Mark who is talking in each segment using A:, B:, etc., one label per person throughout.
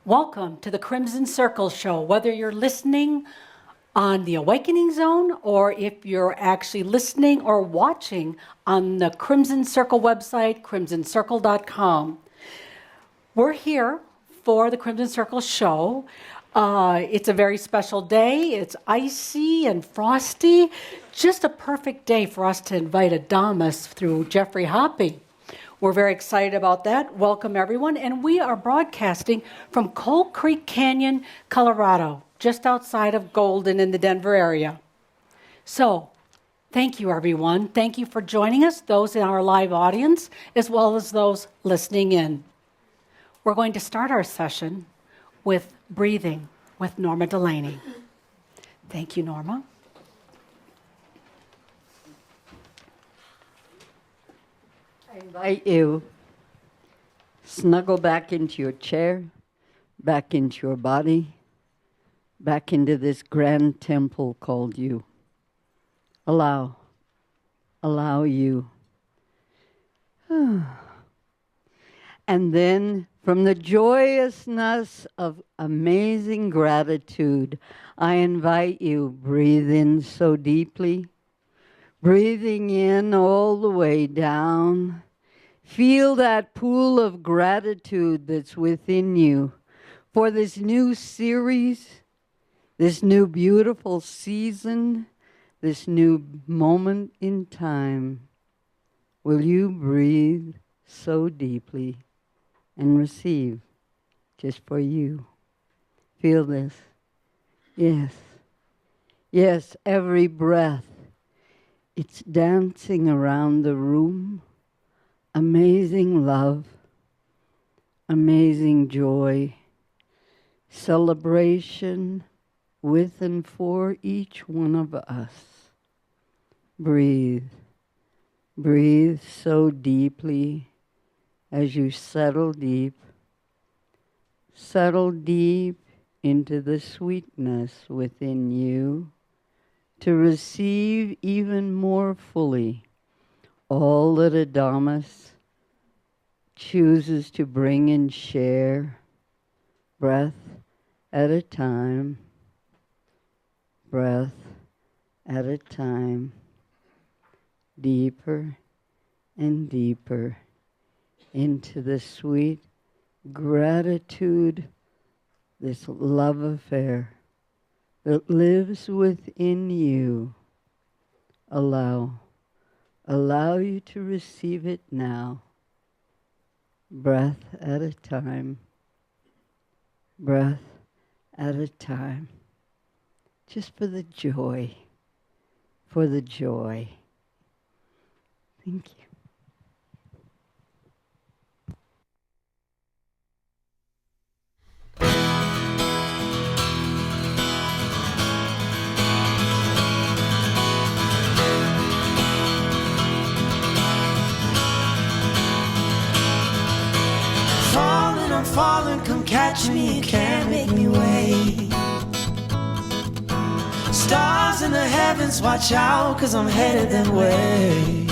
A: Welcome to the Crimson Circle Show. Whether you're listening on the Awakening Zone or if you're actually listening or watching on the Crimson Circle website, crimsoncircle.com. We're here for the Crimson Circle Show. It's a very special day. It's icy and frosty. Just a perfect day for us to invite Adamus through Jeffrey Hoppy. We're very excited about that. Welcome, everyone. And we are broadcasting from Coal Creek Canyon, Colorado, just outside of Golden in the Denver area. So, thank you, everyone. Thank you for joining us, those in our live audience, as well as those listening in. We're going to start our session with breathing with Norma Delaney. Thank you, Norma.
B: I invite you, snuggle back into your chair, back into your body, back into this grand temple called you. Allow you. And then from the joyousness of amazing gratitude, I invite you, breathe in so deeply, breathing in all the way down. Feel that pool of gratitude that's within you for this new series, this new beautiful season, this new moment in time. Will you breathe so deeply and receive just for you? Feel this. Yes. Yes, every breath. It's dancing around the room. Amazing love, amazing joy, celebration with and for each one of us. Breathe. Breathe so deeply as you settle deep. Settle deep into the sweetness within you to receive even more fully all that Adamus chooses to bring and share, breath at a time, breath at a time, deeper and deeper into the sweet gratitude, this love affair that lives within you. Allow you to receive it now, breath at a time, breath at a time, just for the joy, Thank you.
C: I'm falling, come catch me, you can't make me wait. Stars in the heavens, watch out, 'cause I'm headed that way.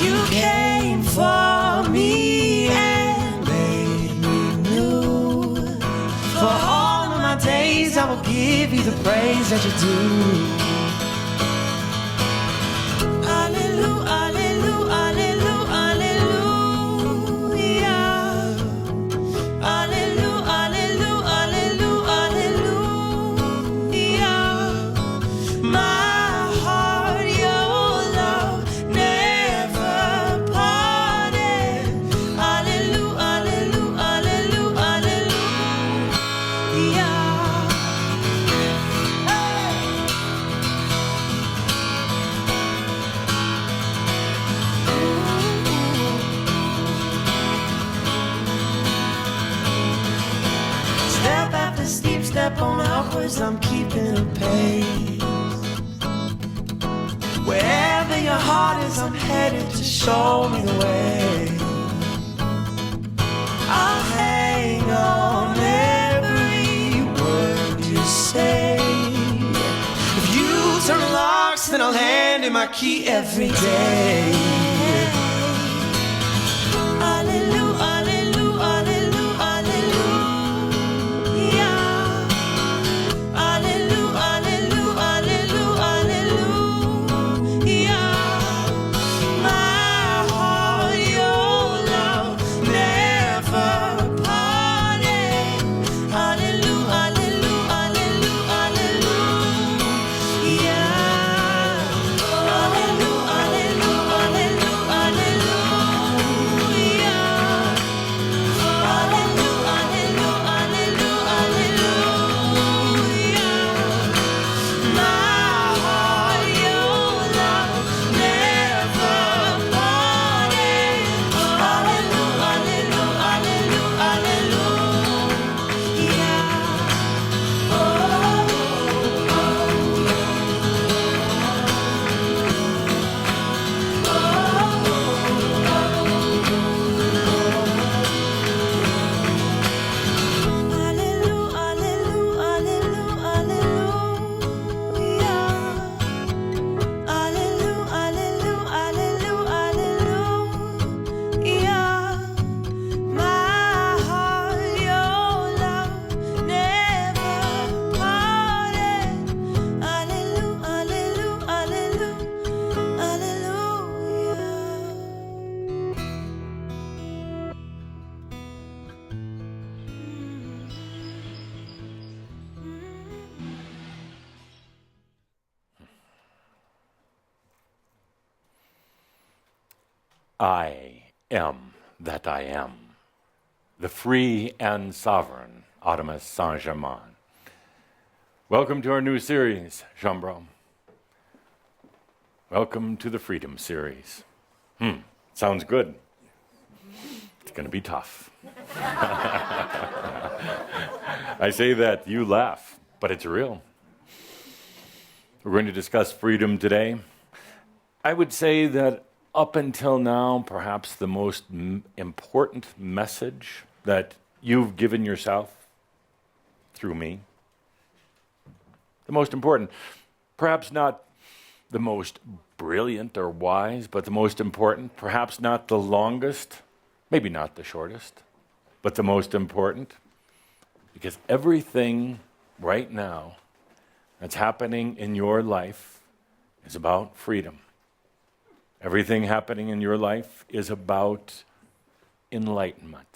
C: You came for me and made me new. For all of my days I will give you the praise that you do. On upwards, I'm keeping a pace. Wherever your heart is, I'm headed to show me the way. I'll hang on every word you say. If you turn the locks, then I'll hand in my key every day. Hallelujah, hallelujah, hallelujah, hallelujah.
D: I am that I am, the free and sovereign Adamus'Answer. Welcome to our new series, shaumbra. Welcome to the Freedom series. Sounds good. It's going to be tough. I say that, you laugh, but it's real. We're going to discuss freedom today. I would say that up until now, perhaps the most important message that you've given yourself through me, the most important, perhaps not the most brilliant or wise, but the most important, perhaps not the longest, maybe not the shortest, but the most important, because everything right now that's happening in your life is about freedom. Everything happening in your life is about enlightenment.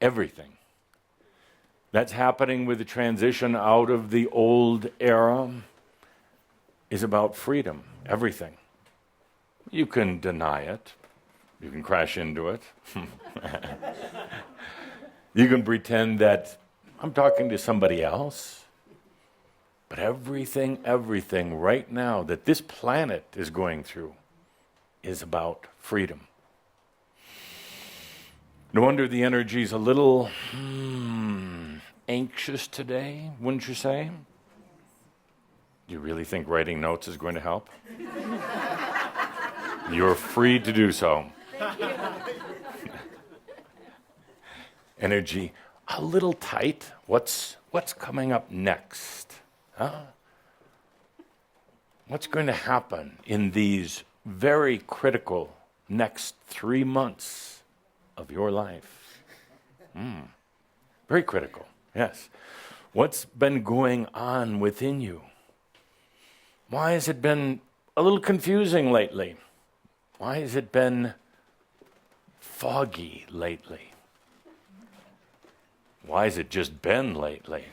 D: Everything that's happening with the transition out of the old era is about freedom. Everything. You can deny it. You can crash into it. You can pretend that I'm talking to somebody else. But everything right now that this planet is going through is about freedom. No wonder the energy's a little anxious today, wouldn't you say? Do you really think writing notes is going to help? You're free to do so. Energy a little tight. What's coming up next? Huh? What's going to happen in these very critical next 3 months of your life? Very critical, yes. What's been going on within you? Why has it been a little confusing lately? Why has it been foggy lately? Why has it just been lately?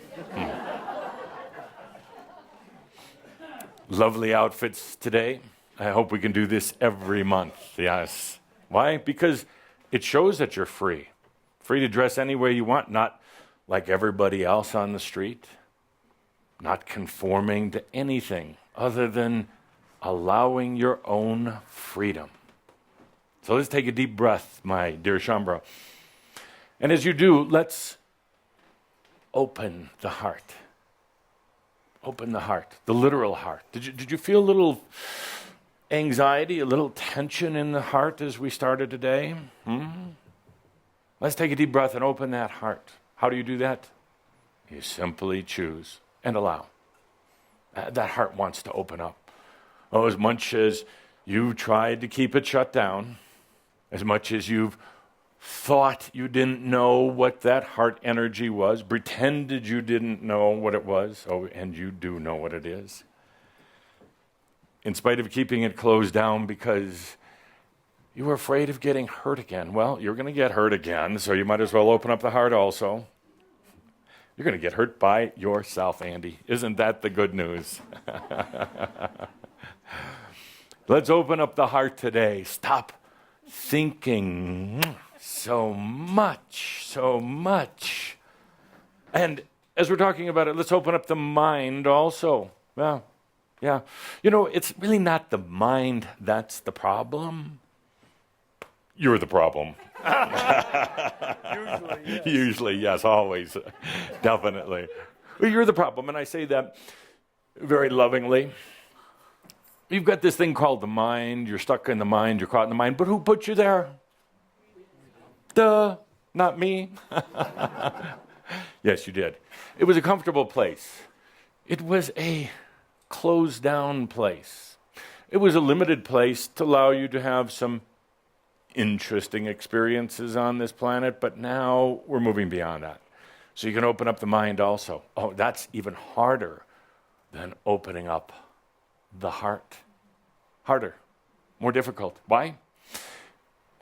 D: Lovely outfits today. I hope we can do this every month, yes. Why? Because it shows that you're free. Free to dress any way you want, not like everybody else on the street, not conforming to anything other than allowing your own freedom. So let's take a deep breath, my dear shaumbra. And as you do, let's open the heart. Open the heart, the literal heart. Did you feel a little anxiety, a little tension in the heart as we started today? Let's take a deep breath and open that heart. How do you do that? You simply choose and allow. That heart wants to open up. Oh, as much as you've tried to keep it shut down, as much as you've thought you didn't know what that heart energy was, pretended you didn't know what it was, and you do know what it is. In spite of keeping it closed down because you were afraid of getting hurt again. Well, you're going to get hurt again, so you might as well open up the heart also. You're going to get hurt by yourself, Andy. Isn't that the good news? Let's open up the heart today. Stop thinking so much. And as we're talking about it, let's open up the mind also. Yeah. You know, it's really not the mind that's the problem. You're the problem. Usually, yes, always. Definitely. Well, you're the problem, and I say that very lovingly. You've got this thing called the mind. You're stuck in the mind. You're caught in the mind. But who put you there? Duh, not me. Yes, you did. It was a comfortable place. It was a closed down place. It was a limited place to allow you to have some interesting experiences on this planet, but now we're moving beyond that. So you can open up the mind also. Oh, that's even harder than opening up the heart. Harder, more difficult. Why?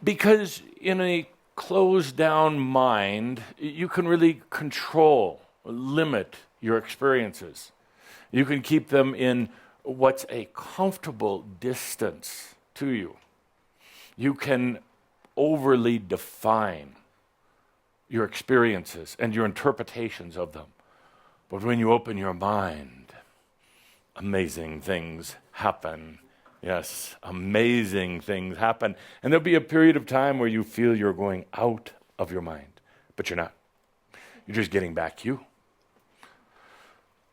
D: Because in a closed down mind, you can really control, limit your experiences. You can keep them in what's a comfortable distance to you. You can overly define your experiences and your interpretations of them. But when you open your mind, amazing things happen. Yes, amazing things happen. And there'll be a period of time where you feel you're going out of your mind, but you're not. You're just getting back you.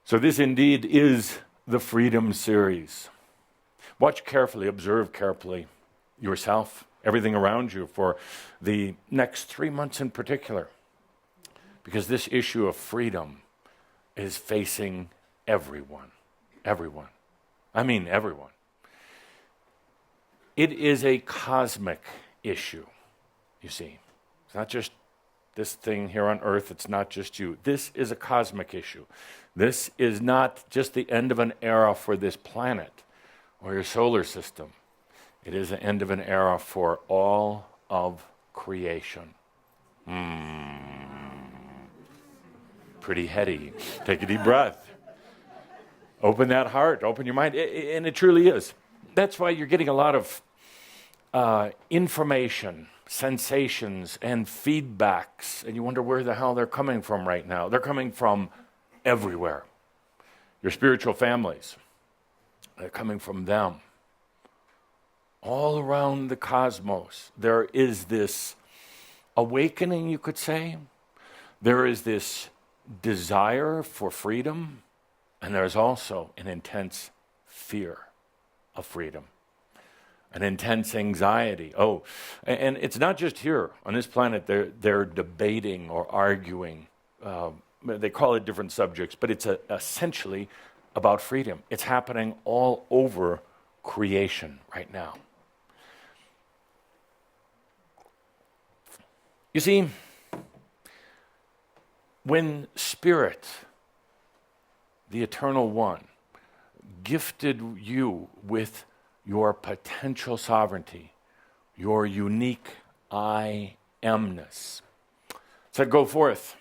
D: So this indeed is the Freedom series. Watch carefully, observe carefully yourself, everything around you for the next 3 months in particular. Because this issue of freedom is facing everyone. Everyone. I mean everyone. It is a cosmic issue, you see. It's not just this thing here on earth. It's not just you. This is a cosmic issue. This is not just the end of an era for this planet or your solar system. It is the end of an era for all of creation. Pretty heady. Take a deep breath. Open that heart. Open your mind. And it truly is. That's why you're getting a lot of information, sensations, and feedbacks. And you wonder where the hell they're coming from right now. They're coming from everywhere. Your spiritual families, they're coming from them. All around the cosmos, there is this awakening, you could say. There is this desire for freedom, and there's also an intense fear of freedom, an intense anxiety. Oh, and it's not just here on this planet. They're debating or arguing. They call it different subjects, but it's essentially about freedom. It's happening all over creation right now. You see, when Spirit, the Eternal One, gifted you with your potential sovereignty, your unique I amness, said, go forth,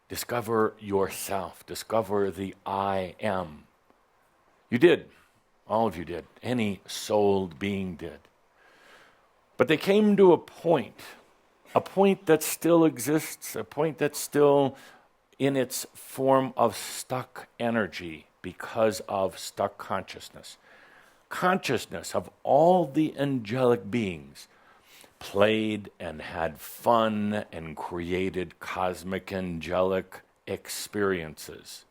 D: discover yourself, discover the I am. You did. All of you did. Any souled being did. But they came to a point that still exists, a point that's still in its form of stuck energy because of stuck consciousness. Consciousness of all the angelic beings played and had fun and created cosmic angelic experiences.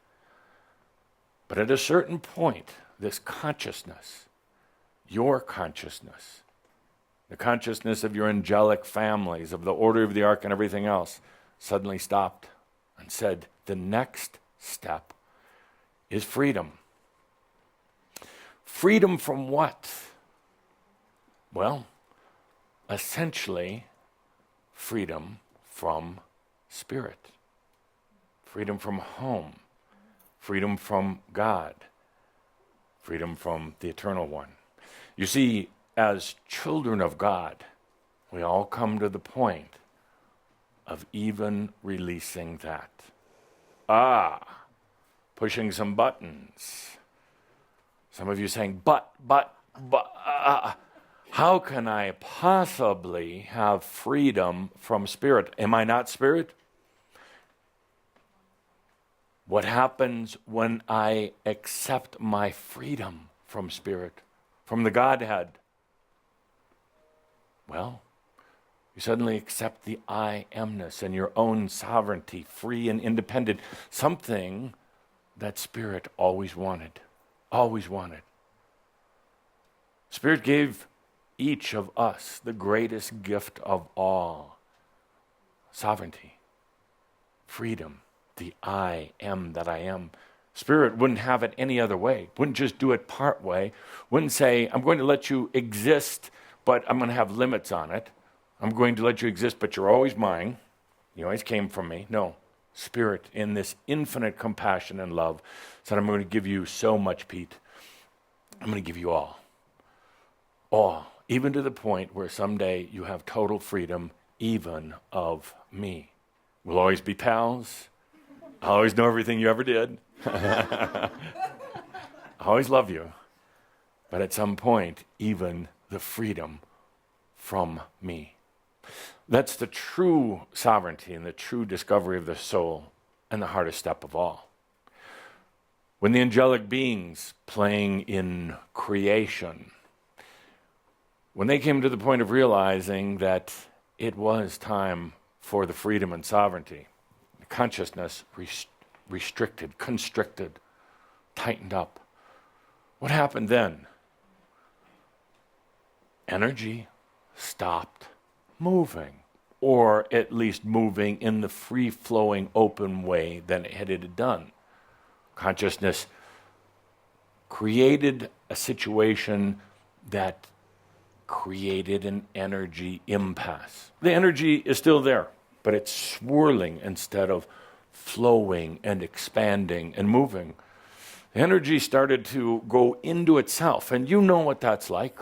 D: But at a certain point, this consciousness, your consciousness, the consciousness of your angelic families, of the Order of the Ark and everything else, suddenly stopped and said, the next step is freedom. Freedom from what? Well, essentially, freedom from Spirit. Freedom from home. Freedom from God. Freedom from the Eternal One. You see, as children of God, we all come to the point of even releasing that. Pushing some buttons. Some of you saying, but, how can I possibly have freedom from Spirit? Am I not Spirit? What happens when I accept my freedom from Spirit, from the Godhead? Well, you suddenly accept the I amness and your own sovereignty, free and independent, something that Spirit always wanted. Always wanted. Spirit gave each of us the greatest gift of all. Sovereignty. Freedom. The I am that I am. Spirit wouldn't have it any other way. Wouldn't just do it part way. Wouldn't say, I'm going to let you exist, but I'm going to have limits on it. I'm going to let you exist, but you're always mine. You always came from me. No. Spirit, in this infinite compassion and love, said, I'm going to give you so much, Pete. I'm going to give you all. All. Even to the point where someday you have total freedom, even of me. We'll always be pals. I'll always know everything you ever did. I always love you. But at some point, even the freedom from me. That's the true sovereignty and the true discovery of the soul, and the hardest step of all. When the angelic beings playing in creation, when they came to the point of realizing that it was time for the freedom and sovereignty, the consciousness restricted, constricted, tightened up. What happened then? Energy stopped moving, or at least moving in the free-flowing, open way that it had done. Consciousness created a situation that created an energy impasse. The energy is still there, but it's swirling instead of flowing and expanding and moving. The energy started to go into itself, and you know what that's like.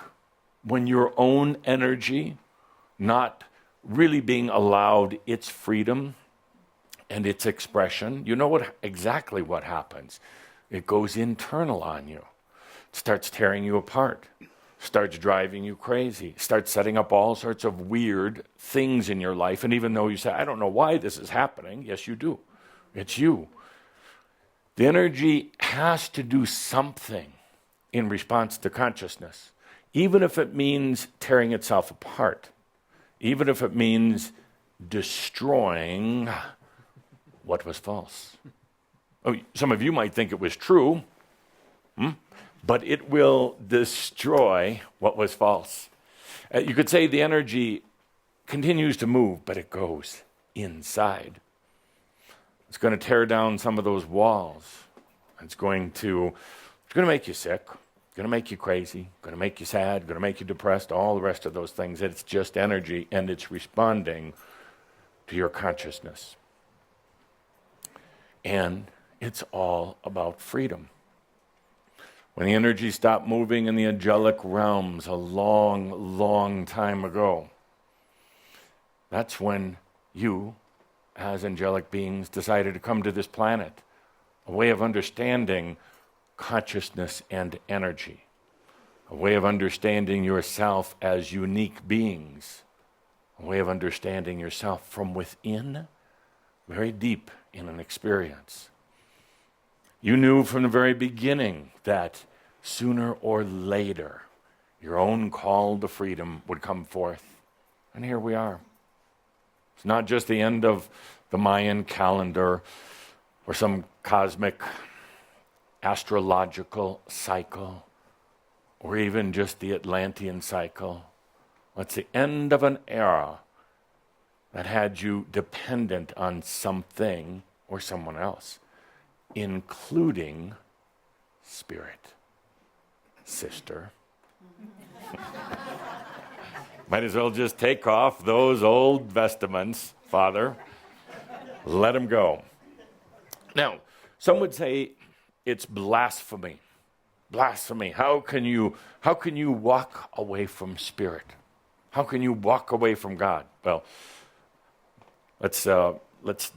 D: When your own energy not really being allowed its freedom and its expression, you know exactly what happens. It goes internal on you. It starts tearing you apart, starts driving you crazy, starts setting up all sorts of weird things in your life. And even though you say, I don't know why this is happening, yes, you do. It's you. The energy has to do something in response to consciousness, even if it means tearing itself apart, even if it means destroying what was false. Oh, some of you might think it was true, but it will destroy what was false. You could say the energy continues to move, but it goes inside. It's going to tear down some of those walls. It's going to make you sick. It's going to make you crazy. Going to make you sad. Going to make you depressed. All the rest of those things. It's just energy, and it's responding to your consciousness. And it's all about freedom. When the energy stopped moving in the angelic realms a long, long time ago, that's when you, as angelic beings, decided to come to this planet, a way of understanding consciousness and energy, a way of understanding yourself as unique beings, a way of understanding yourself from within, very deep in an experience. You knew from the very beginning that sooner or later your own call to freedom would come forth. And here we are. It's not just the end of the Mayan calendar or some cosmic astrological cycle or even just the Atlantean cycle. It's the end of an era that had you dependent on something or someone else, including spirit, sister. Might as well just take off those old vestments, Father. Let them go. Now, some would say it's blasphemy. Blasphemy. How can you walk away from spirit? How can you walk away from God? Well, let's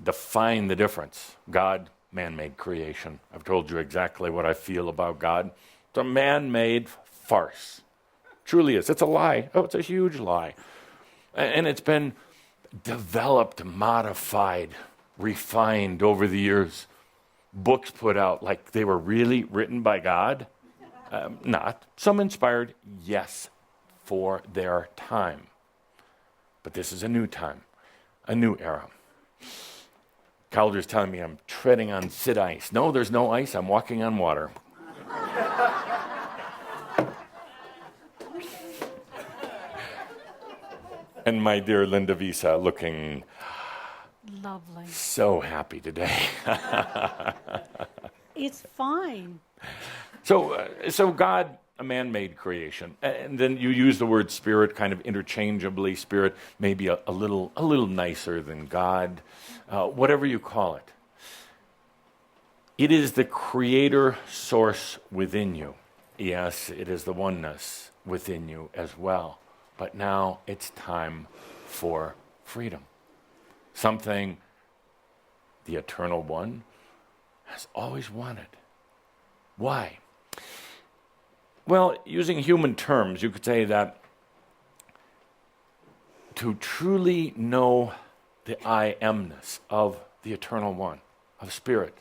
D: define the difference. God, man-made creation. I've told you exactly what I feel about God. It's a man-made farce. Truly is. It's a lie. Oh, it's a huge lie. And it's been developed, modified, refined over the years. Books put out like they were really written by God. Not. Some inspired, yes, for their time. But this is a new time, a new era. Calder's telling me I'm treading on Sid ice. No, there's no ice. I'm walking on water. And my dear Linda Visa looking
A: Lovely.
D: so happy today.
A: It's fine.
D: So God, a man-made creation, and then you use the word spirit kind of interchangeably. Spirit maybe a little nicer than God, whatever you call it. It is the creator source within you. Yes, it is the oneness within you as well. But now it's time for freedom. Something the Eternal One has always wanted. Why? Well, using human terms, you could say that to truly know the I amness of the Eternal One, of Spirit,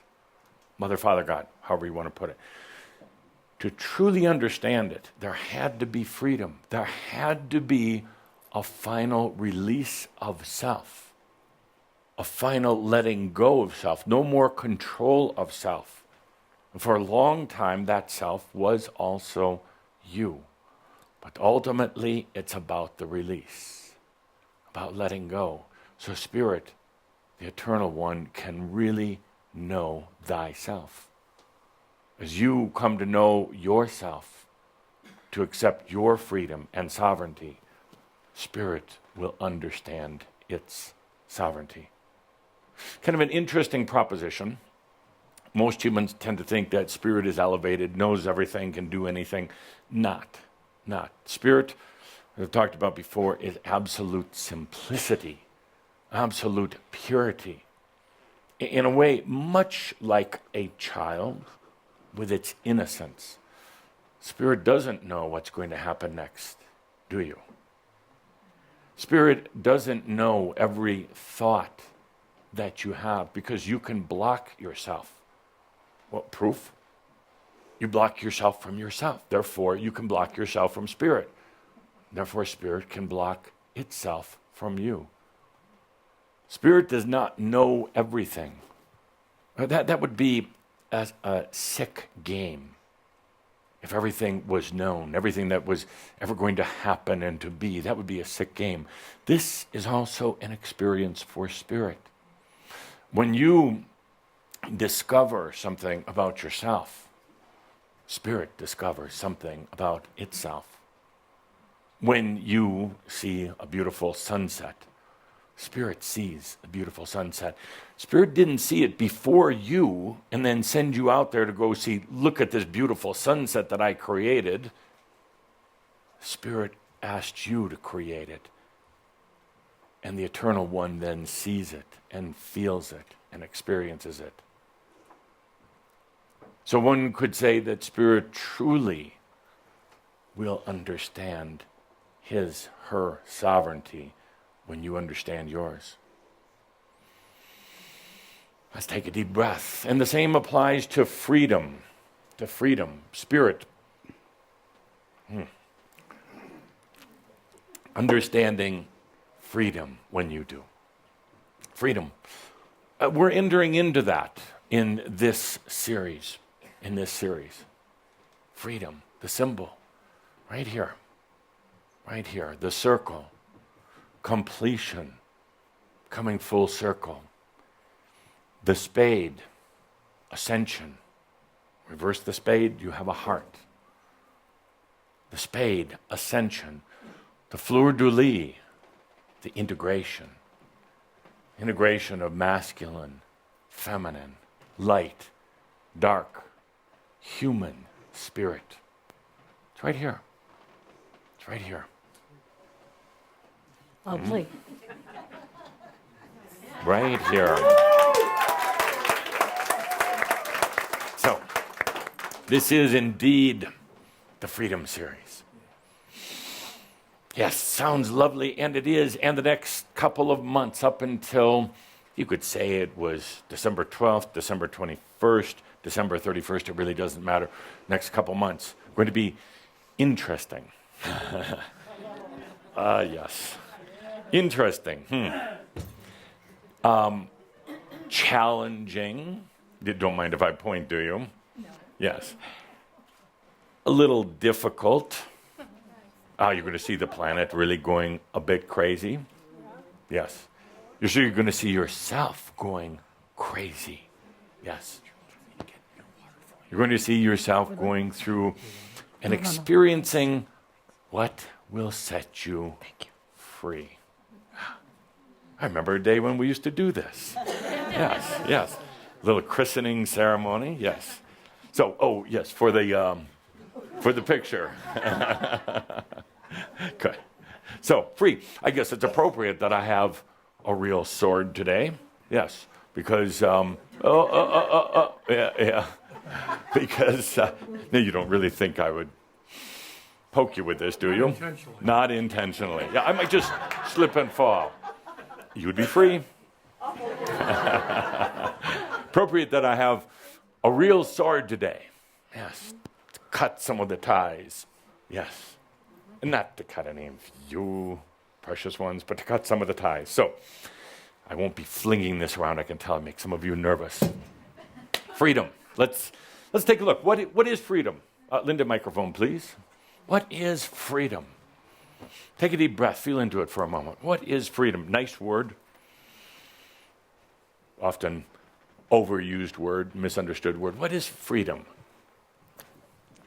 D: Mother, Father, God, however you want to put it. To truly understand it, there had to be freedom. There had to be a final release of self, a final letting go of self, no more control of self. And for a long time, that self was also you. But ultimately, it's about the release, about letting go. So Spirit, the Eternal One, can really know thyself. As you come to know yourself, to accept your freedom and sovereignty, Spirit will understand its sovereignty. Kind of an interesting proposition. Most humans tend to think that Spirit is elevated, knows everything, can do anything. Not. Spirit, as I've talked about before, is absolute simplicity, absolute purity. In a way, much like a child with its innocence. Spirit doesn't know what's going to happen next, do you? Spirit doesn't know every thought that you have because you can block yourself. Well, proof? You block yourself from yourself. Therefore, you can block yourself from Spirit. Therefore, Spirit can block itself from you. Spirit does not know everything. That would be a sick game. If everything was known, everything that was ever going to happen and to be, that would be a sick game. This is also an experience for Spirit. When you discover something about yourself, Spirit discovers something about itself. When you see a beautiful sunset, Spirit sees a beautiful sunset. Spirit didn't see it before you and then send you out there to go see, look at this beautiful sunset that I created. Spirit asked you to create it. And the Eternal One then sees it and feels it and experiences it. So one could say that Spirit truly will understand his, her sovereignty when you understand yours. Let's take a deep breath. And the same applies to freedom. To freedom. Spirit. Understanding freedom when you do. Freedom. We're entering into that in this series. Freedom, the symbol. Right here. Right here. The circle. Completion. Coming full circle. The spade. Ascension. Reverse the spade, you have a heart. The spade, ascension. The fleur-de-lis, the integration. Integration of masculine, feminine, light, dark, human, spirit. It's right here. It's right here.
A: Lovely.
D: Right here. So, this is indeed the Freedom Series. Yes, sounds lovely, and it is. And the next couple of months up until, you could say it was December 12th, December 21st, December 31st, it really doesn't matter. Next couple months, going to be interesting. Yes. Interesting. Challenging. You don't mind if I point, do you? No. Yes. A little difficult. You're going to see the planet really going a bit crazy. Yes. You're sure you're going to see yourself going crazy. Yes. You're going to see yourself going through and experiencing what will set you free. I remember a day when we used to do this. Yes. Little christening ceremony, yes. So, yes, for the picture. Good. So, free. I guess it's appropriate that I have a real sword today. Yes, because, yeah. Because, no, you don't really think I would poke you with this, do you? Not intentionally. Yeah, I might just slip and fall. You would be free. Appropriate that I have a real sword today. Yes. To cut some of the ties. Yes. And not to cut any of you, precious ones, but to cut some of the ties. So, I won't be flinging this around. I can tell it makes some of you nervous. Freedom. Let's take a look. What is freedom? Linda, microphone, please. What is freedom? Take a deep breath. Feel into it for a moment. What is freedom? Nice word. Often overused word, misunderstood word. What is freedom?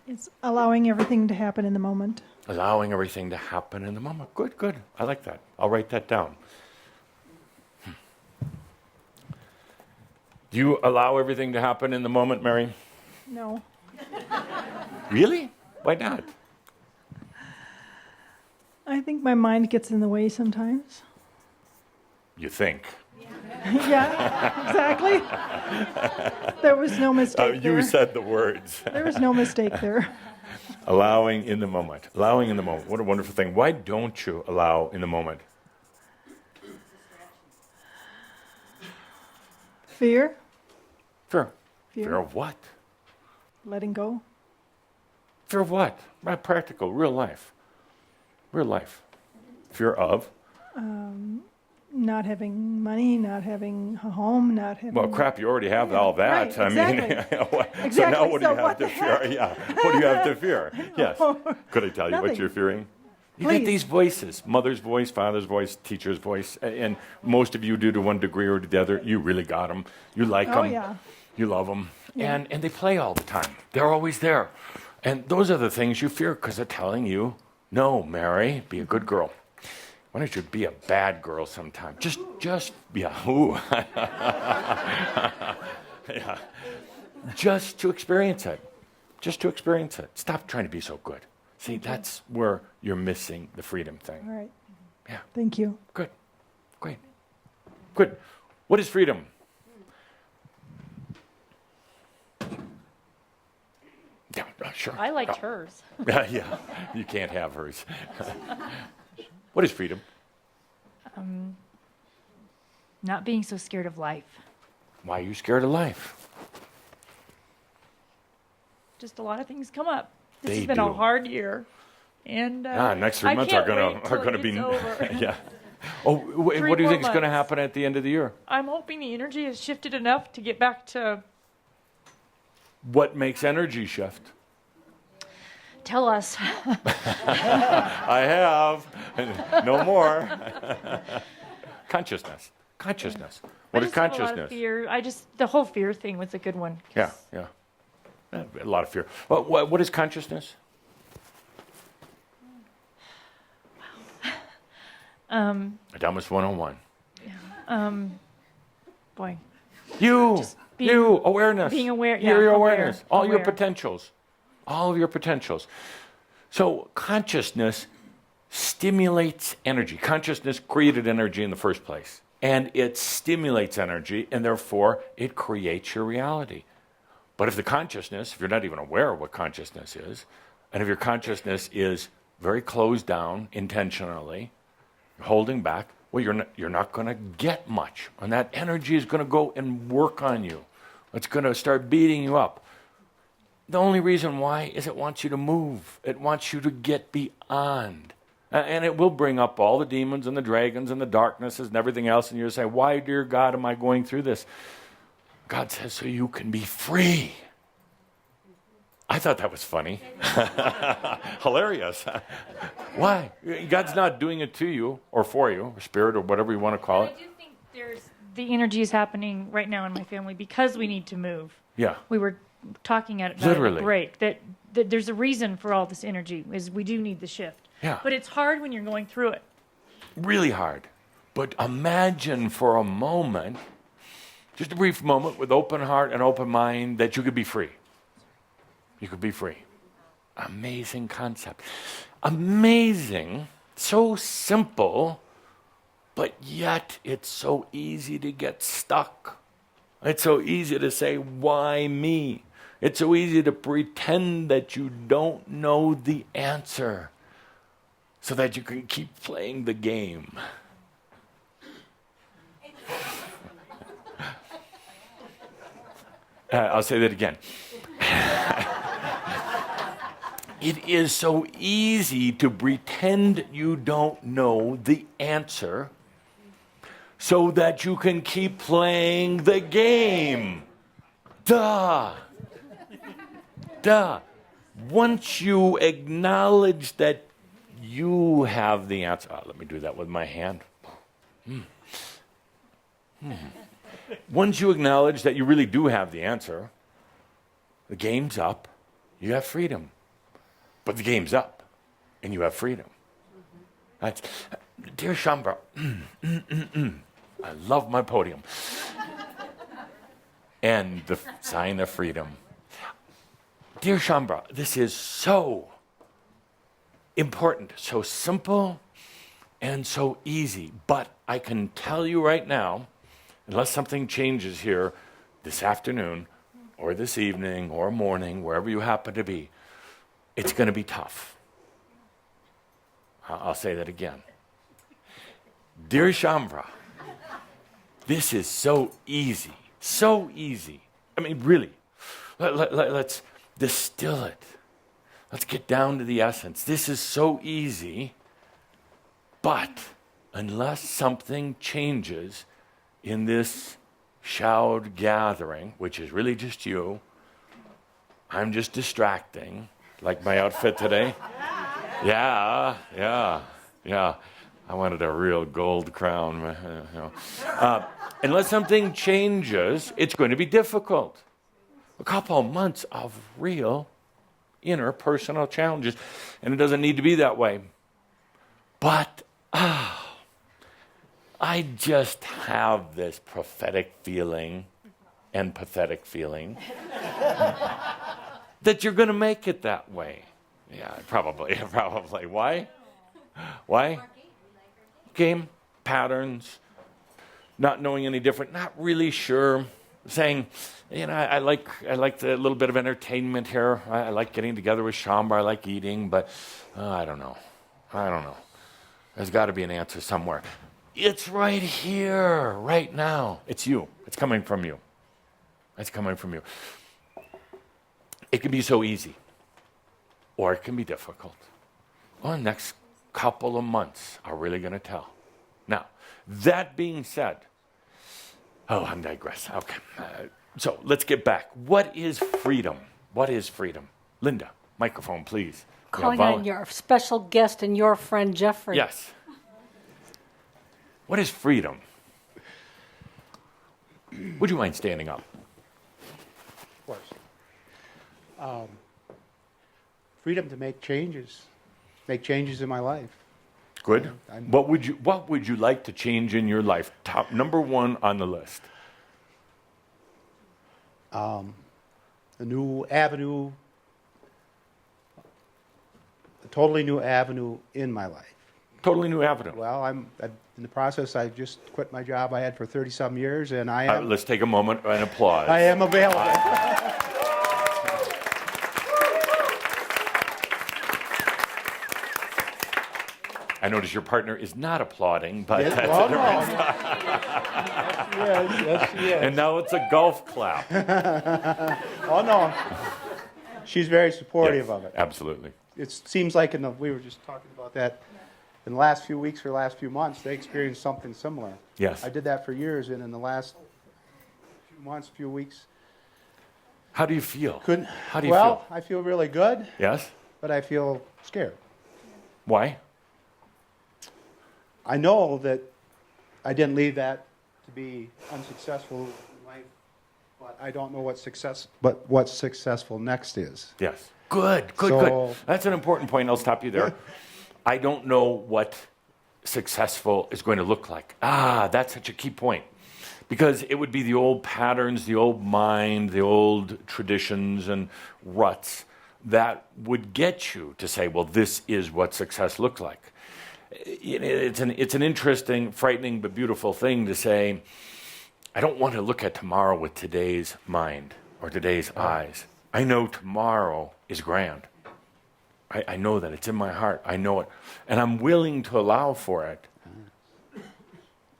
E: It's allowing everything to happen in the moment.
D: Allowing everything to happen in the moment. Good, good. I like that. I'll write that down. Do you allow everything to happen in the moment, Mary?
E: No.
D: Really? Why not?
E: I think my mind gets in the way sometimes.
D: You think.
E: Yeah, exactly. There was no mistake there.
D: You said the words.
E: There was no mistake there.
D: Allowing in the moment. Allowing in the moment. What a wonderful thing. Why don't you allow in the moment?
E: Fear.
D: Fear.
E: Fear.
D: Fear of what?
E: Letting go.
D: Fear of what? Right, practical, real life. Real life. Fear of?
E: Not having money, not having a home, not having...
D: Well, crap, you already have all that.
E: Right, exactly.
D: So
E: Exactly.
D: now what do
E: So
D: you have
E: what
D: to
E: the
D: fear?
E: heck?
D: Yeah. What do you have to fear? Yes. Could I tell you what
E: Nothing.
D: you're fearing? You
E: Please.
D: get these voices, mother's voice, father's voice, teacher's voice, and most of you do to one degree or the other. You really got them. You like them.
E: Oh, yeah.
D: You love them.
E: Yeah.
D: And they play all the time. They're always there. And those are the things you fear because they're telling you, no, Mary, be a good girl. Why don't you be a bad girl sometime? Just, yeah, ooh. Yeah. Just to experience it. Just to experience it. Stop trying to be so good. See, that's where you're missing the freedom thing.
E: All right.
D: Yeah,
E: Thank you.
D: good. Great. Good. What is freedom? Yeah, sure.
F: I liked hers.
D: Yeah, you can't have hers. What is freedom?
F: Not being so scared of life.
D: Why are you scared of life?
F: Just a lot of things come up. This
D: They
F: has been
D: do.
F: a hard year. And
D: Next 3
F: I
D: months
F: can't
D: are
F: wait till
D: gonna
F: it
D: be
F: gets over.
D: yeah. Oh, what do you
F: more
D: think is going to
F: months.
D: happen at the end of the year?
F: I'm hoping the energy has shifted enough to get back to
D: What makes energy shift?
F: tell us.
D: I have. No more. Consciousness. Consciousness. What
F: I
D: is
F: just have a lot of
D: consciousness?
F: fear. The whole fear thing was a good one.
D: Yeah, yeah. A lot of fear. Well, what is consciousness? Adamus 101.
F: Boy.
D: You, awareness.
F: being aware,
D: Your
F: yeah,
D: awareness.
F: aware,
D: All your
F: aware.
D: potentials. All of your potentials. So consciousness stimulates energy. Consciousness created energy in the first place. And it stimulates energy, and therefore it creates your reality. But if the consciousness, if you're not even aware of what consciousness is, and if your consciousness is very closed down intentionally, holding back, well, you're not going to get much. And that energy is going to go and work on you. It's going to start beating you up. The only reason why is it wants you to move. It wants you to get beyond. And it will bring up all the demons and the dragons and the darknesses and everything else. And you'll say, why, dear God, am I going through this? God says, so you can be free. I thought that was funny. Hilarious. Why? God's not doing it to you or for you, or spirit, or whatever you want to call
F: I
D: it.
F: do think the energy is happening right now in my family because we need to move.
D: Yeah.
F: We were talking at
D: Literally.
F: a break that there's a reason for all this energy is we do need the shift.
D: Yeah.
F: But it's hard when you're going through it.
D: Really hard. But imagine for a moment, just a brief moment, with open heart and open mind, that you could be free. You could be free. Amazing concept. Amazing. So simple, but yet it's so easy to get stuck. It's so easy to say, why me? It's so easy to pretend that you don't know the answer so that you can keep playing the game. I'll say that again. It is so easy to pretend you don't know the answer so that you can keep playing the game. Duh. Once you acknowledge that you have the answer, let me do that with my hand. Once you acknowledge that you really do have the answer, the game's up, you have freedom. But the game's up, and you have freedom. That's, dear shaumbra, I love my podium. And the sign of freedom. Dear shaumbra, this is so important, so simple, and so easy. But I can tell you right now, unless something changes here this afternoon, or this evening, or morning, wherever you happen to be, it's going to be tough. I'll say that again. Dear shaumbra, this is so easy. So easy. I mean, really. Let's distill it. Let's get down to the essence. This is so easy, but unless something changes in this Shoud gathering, which is really just you, I'm just distracting, like my outfit today. Yeah. I wanted a real gold crown. Unless something changes, it's going to be difficult. A couple of months of real inner personal challenges. And it doesn't need to be that way. But I just have this prophetic feeling and pathetic feeling that you're going to make it that way. Yeah, probably. Why? Game, patterns, not knowing any different, not really sure, saying, I like the little bit of entertainment here. I like getting together with shaumbra. I like eating, but I don't know. There's got to be an answer somewhere. It's right here, right now. It's you. It's coming from you. It can be so easy, or it can be difficult. Well, the next couple of months are really going to tell. Now, that being said, I'm digressing. Okay. So let's get back. What is freedom? Linda, microphone, please.
A: Calling on your special guest and your friend Jeffrey.
D: Yes. What is freedom? Would you mind standing up?
G: Of course. Freedom to make changes in my life.
D: Good. What would you like to change in your life? Top number one on the list.
G: A new avenue, a totally new avenue in my life.
D: Totally new avenue.
G: Well, I'm in the process. I just quit my job I had for 30-some years, and I am.
D: Let's take a moment and applause.
G: I am available.
D: I notice your partner is not applauding, but
G: Yes,
D: that's
G: well,
D: a different
G: Yes, she is.
D: And now it's a golf clap.
G: Oh, no. She's very supportive of it.
D: Absolutely.
G: It seems like we were just talking about that in the last few weeks or last few months, they experienced something similar.
D: Yes.
G: I did that for years, and in the last few weeks.
D: How do you feel? How do you
G: well,
D: feel?
G: I feel really good.
D: Yes?
G: But I feel scared.
D: Why?
G: I know that I didn't leave that to be unsuccessful in life, but I don't know what successful next is.
D: Yes. Good. That's an important point. I'll stop you there. I don't know what successful is going to look like. That's such a key point. Because it would be the old patterns, the old mind, the old traditions and ruts that would get you to say, well, this is what success looks like. It's an interesting, frightening, but beautiful thing to say, I don't want to look at tomorrow with today's mind or today's eyes. I know tomorrow is grand. I know that. It's in my heart. I know it. And I'm willing to allow for it,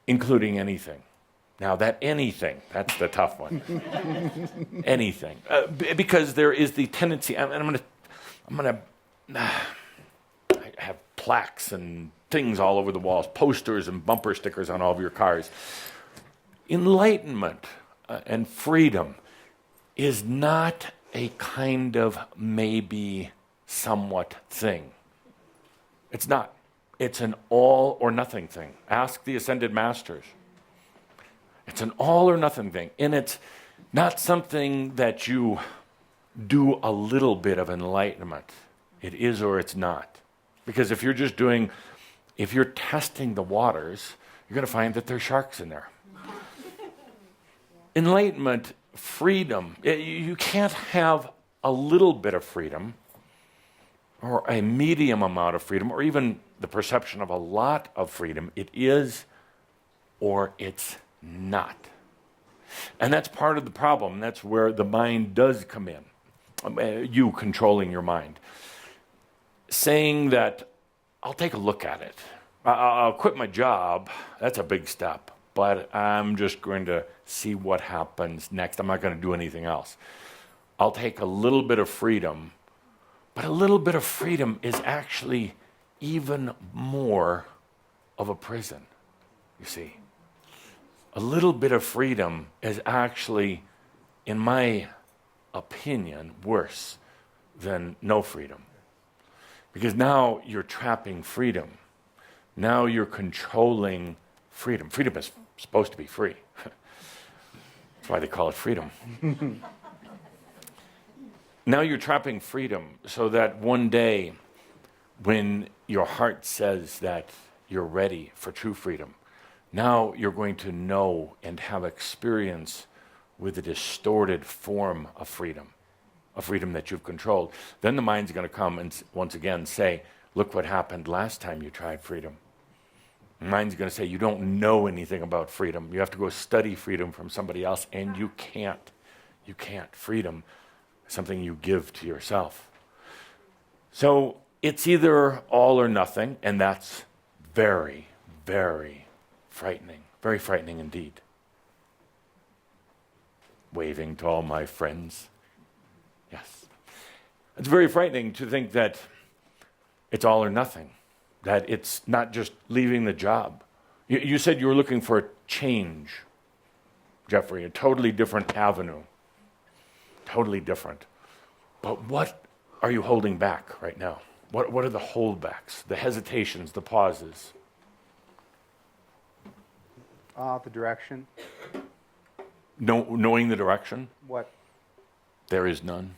D: including anything. Now, that anything, that's the tough one. Anything. Because there is the tendency, I have plaques and things all over the walls, posters and bumper stickers on all of your cars. Enlightenment and freedom is not a kind of maybe somewhat thing. It's not. It's an all or nothing thing. Ask the ascended masters. It's an all or nothing thing. And it's not something that you do a little bit of enlightenment. It is or it's not. Because if you're testing the waters, you're going to find that there's sharks in there. Enlightenment, freedom, you can't have a little bit of freedom or a medium amount of freedom or even the perception of a lot of freedom. It is or it's not. And that's part of the problem. That's where the mind does come in. You controlling your mind. Saying that, I'll take a look at it. I'll quit my job. That's a big step. But I'm just going to see what happens next. I'm not going to do anything else. I'll take a little bit of freedom. But a little bit of freedom is actually even more of a prison, you see. A little bit of freedom is actually, in my opinion, worse than no freedom. Because now you're trapping freedom. Now you're controlling freedom. Freedom is supposed to be free. That's why they call it freedom. Now you're trapping freedom so that one day when your heart says that you're ready for true freedom, now you're going to know and have experience with a distorted form of freedom, a freedom that you've controlled. Then the mind's going to come and once again say, look what happened last time you tried freedom. The mind's going to say, you don't know anything about freedom. You have to go study freedom from somebody else, and you can't. You can't. Freedom is something you give to yourself. So it's either all or nothing, and that's very, very frightening. Very frightening indeed. Waving to all my friends. Yes. It's very frightening to think that it's all or nothing. That it's not just leaving the job. You said you were looking for a change, Jeffrey, a totally different avenue. Totally different. But what are you holding back right now? What are the holdbacks, the hesitations, the pauses?
G: The direction.
D: Knowing the direction?
G: What?
D: There is none.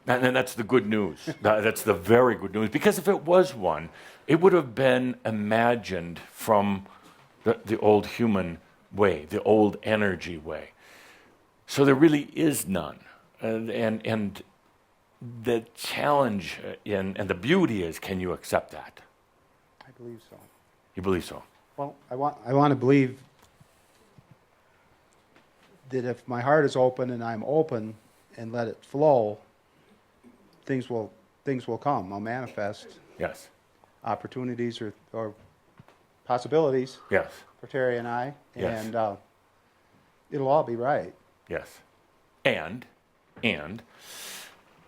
D: And that's the good news. That's the very good news. Because if it was one, it would have been imagined from the old human way, the old energy way. So there really is none. And the challenge and the beauty is, can you accept that?
G: I believe so.
D: You believe so?
G: Well, I want to believe that if my heart is open and I'm open and let it flow, things will come. I'll manifest.
D: Yes.
G: Opportunities or possibilities.
D: Yes.
G: For Terry and I,
D: Yes.
G: and it'll all be right.
D: Yes. And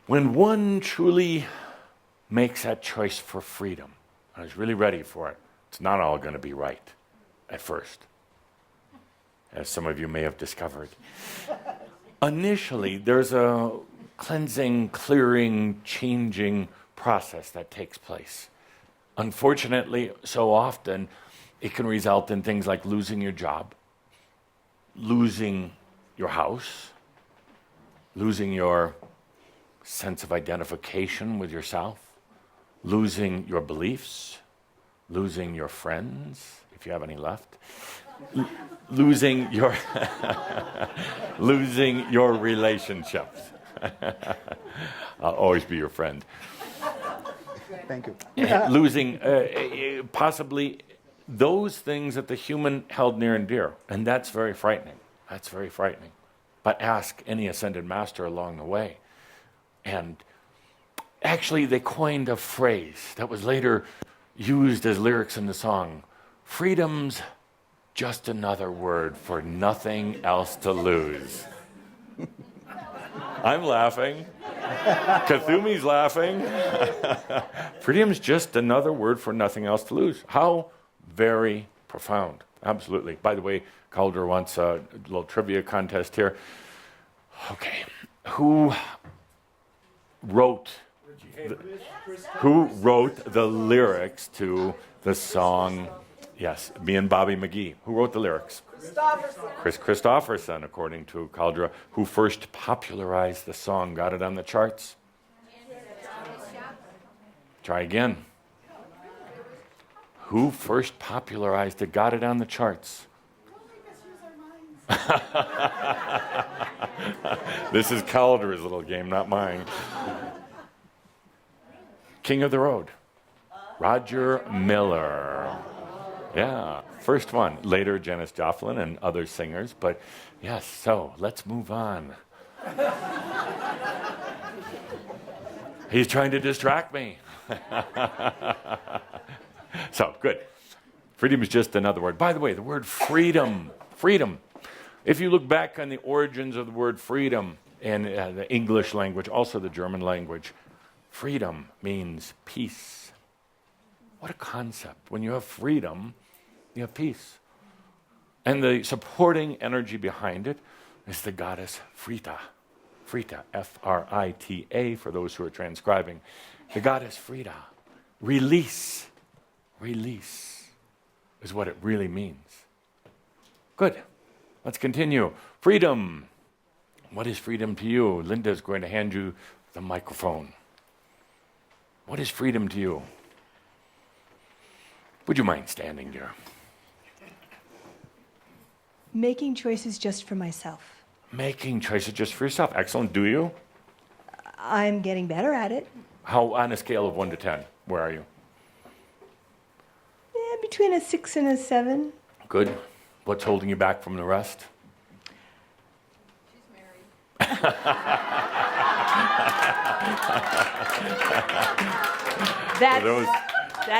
D: when one truly makes that choice for freedom, and is really ready for it, it's not all going to be right at first, as some of you may have discovered. Initially, there's a cleansing, clearing, changing process that takes place. Unfortunately, so often, it can result in things like losing your job, losing your house, losing your sense of identification with yourself, losing your beliefs, losing your friends, if you have any left, losing your losing your relationships. I'll always be your friend.
G: Thank you.
D: Losing possibly those things that the human held near and dear, and that's very frightening. That's very frightening. but ask any ascended master along the way. And actually, they coined a phrase that was later used as lyrics in the song. Freedom's just another word for nothing else to lose. I'm laughing. Kathumi's laughing. Freedom's just another word for nothing else to lose. How very profound. Absolutely. By the way, Calder wants a little trivia contest here. Okay. Who wrote the lyrics to the song? Yes, me and Bobby McGee. Who wrote the lyrics? Chris Christopherson, according to Caldera, who first popularized the song, got it on the charts. Try again. Who first popularized it, got it on the charts? This is Caldera's little game, not mine. King of the Road, Roger Miller. Yeah, first one. Later, Janis Joplin and other singers. But yes, so let's move on. He's trying to distract me. So, good. Freedom is just another word. By the way, the word freedom. If you look back on the origins of the word freedom in the English language, also the German language, freedom means peace. What a concept. When you have freedom, you have peace. And the supporting energy behind it is the goddess Frita. Frita, F-R-I-T-A, for those who are transcribing. The goddess Frita. Release. Release is what it really means. Good. Let's continue. Freedom. What is freedom to you? Linda's going to hand you the microphone. What is freedom to you? Would you mind standing, dear?
H: Making choices just for myself.
D: Making choices just for yourself. Excellent. Do you?
H: I'm getting better at it.
D: How, on a scale of 1 to 10, where are you?
H: Between a 6 and a 7.
D: Good. What's holding you back from the rest? She's married.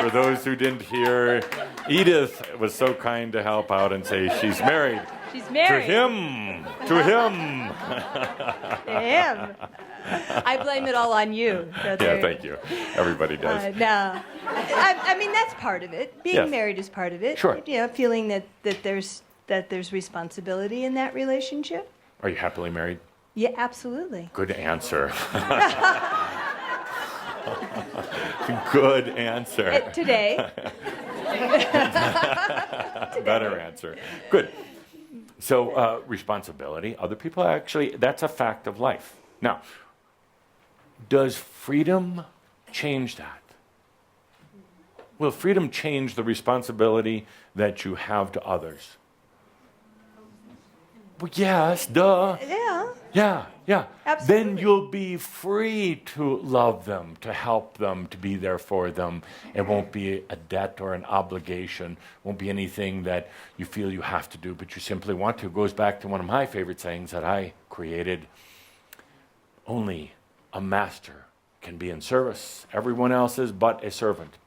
D: For those who didn't hear, Edith was so kind to help out and say she's married.
H: She's married.
D: To him. To him.
H: To him. I blame it all on you.
D: Yeah, thank you. Everybody does.
H: No. I mean, that's part of it. Being married is part of it.
D: Sure.
H: You know, feeling that there's responsibility in that relationship.
D: Are you happily married?
H: Yeah, absolutely.
D: Good answer. Good answer.
H: Today.
D: Better answer. Good. So, responsibility. Other people actually, that's a fact of life. Now, does freedom change that? Will freedom change the responsibility that you have to others? Well, yes, duh.
H: Yeah.
D: Yeah.
H: Absolutely.
D: Then you'll be free to love them, to help them, to be there for them. It won't be a debt or an obligation. It won't be anything that you feel you have to do, but you simply want to. It goes back to one of my favorite sayings that I created. Only a master can be in service. Everyone else is but a servant.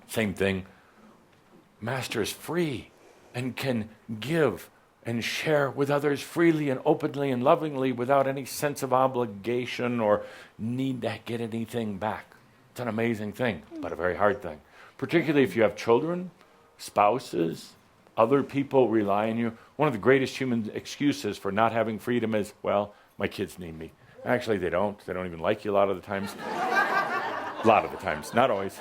D: Same thing. Master is free and can give and share with others freely and openly and lovingly without any sense of obligation or need to get anything back. It's an amazing thing, but a very hard thing. Particularly if you have children, spouses, other people rely on you. One of the greatest human excuses for not having freedom is, well, my kids need me. Actually, they don't. They don't even like you a lot of the times. A lot of the times, not always.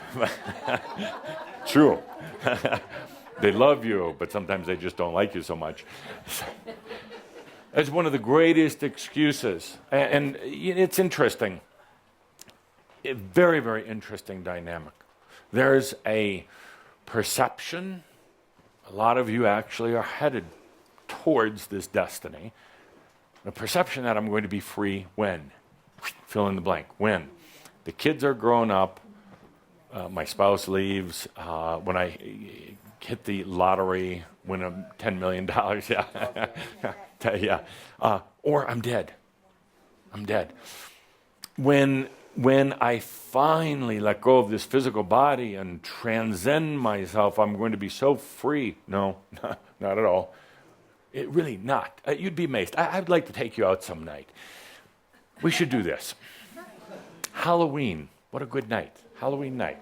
D: True. They love you, but sometimes they just don't like you so much. It's one of the greatest excuses. And it's interesting. A very, very interesting dynamic. There's a perception. A lot of you actually are headed towards this destiny. The perception that I'm going to be free when? Fill in the blank. When? The kids are grown up. My spouse leaves. When I hit the lottery, win $10 million. Yeah, yeah. Or I'm dead. I'm dead. When I finally let go of this physical body and transcend myself, I'm going to be so free. No, not at all. It really not. You'd be amazed. I'd like to take you out some night. We should do this. Halloween. What a good night. Halloween night.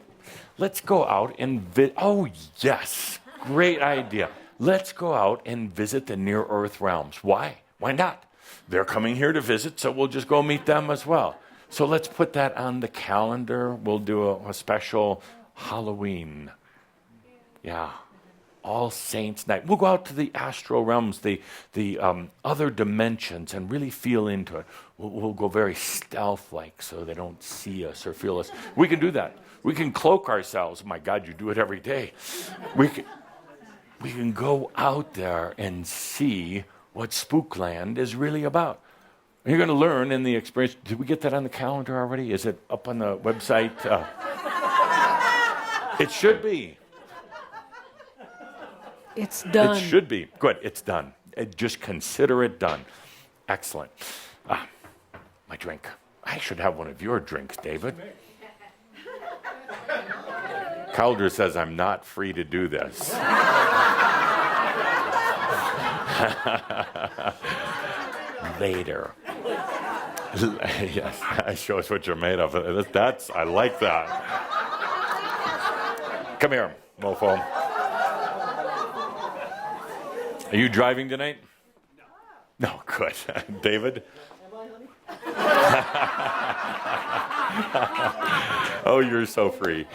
D: Let's go out and oh, yes. Great idea. Let's go out and visit the near-earth realms. Why? Why not? They're coming here to visit, so we'll just go meet them as well. So let's put that on the calendar. We'll do a special Halloween. Yeah. All Saints Night. We'll go out to the astral realms, the other dimensions, and really feel into it. We'll go very stealth-like so they don't see us or feel us. We can do that. We can cloak ourselves. My God, you do it every day. We can go out there and see what Spookland is really about. You're going to learn in the experience. Did we get that on the calendar already? Is it up on the website? It should be.
A: It's done.
D: It should be. Good, it's done. Just consider it done. Excellent. My drink. I should have one of your drinks, David. Calder says I'm not free to do this. Later. Yes, show us what you're made of. I like that. Come here, mofo. Are you driving tonight? No, good. David? Oh, you're so free.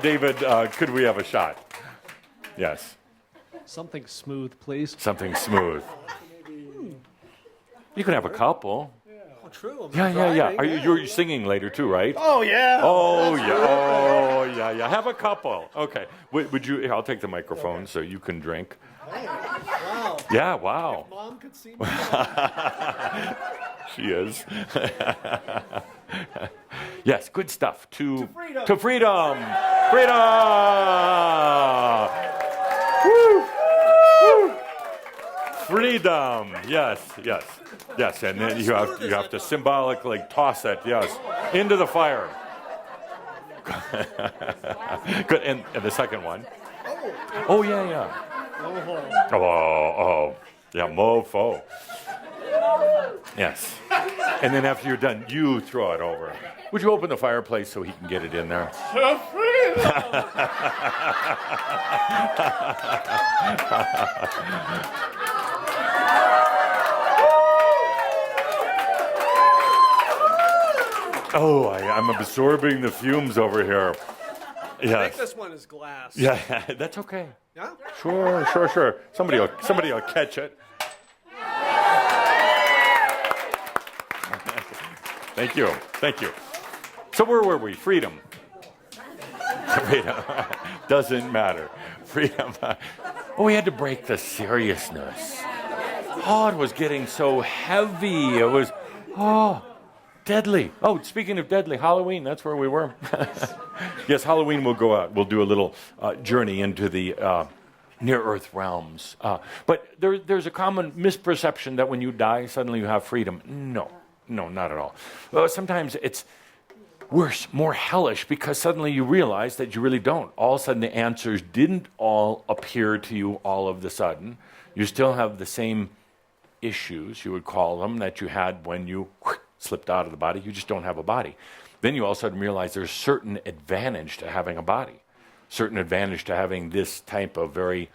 D: David, could we have a shot? Yes.
I: Something smooth, please.
D: Something smooth. You can have a couple.
I: Oh, true.
D: Yeah. You're singing later too, right?
I: Oh, yeah.
D: Yeah. Have a couple. Okay. Would you? Here, I'll take the microphone so you can drink.
I: Wow.
D: Yeah. Wow.
I: If Mom could see me.
D: She is. Yes. Good stuff. To
I: freedom.
D: To freedom. Freedom. Woo. Woo. Freedom. Yes. And then you have to symbolically toss it. Yes. Into the fire. Good. And the second one. Oh yeah. Oh. Yeah, mofo. Yes. And then after you're done, you throw it over. Would you open the fireplace so he can get it in there? Oh, I'm absorbing the fumes over here. Yes.
I: I think this one is glass.
D: Yeah, that's okay.
I: Yeah?
D: Sure. Somebody will catch it. Thank you. So where were we? Freedom. Doesn't matter. Freedom. Oh, we had to break the seriousness. Oh, it was getting so heavy. It was, deadly. Oh, speaking of deadly, Halloween, that's where we were. Yes, Halloween we'll go out. We'll do a little journey into the near-earth realms. But there's a common misperception that when you die, suddenly you have freedom. No, not at all. Sometimes it's worse, more hellish, because suddenly you realize that you really don't. All of a sudden the answers didn't all appear to you all of the sudden. You still have the same issues, you would call them, that you had when you slipped out of the body. You just don't have a body. Then you all of a sudden realize there's certain advantage to having a body, certain advantage to having this type of very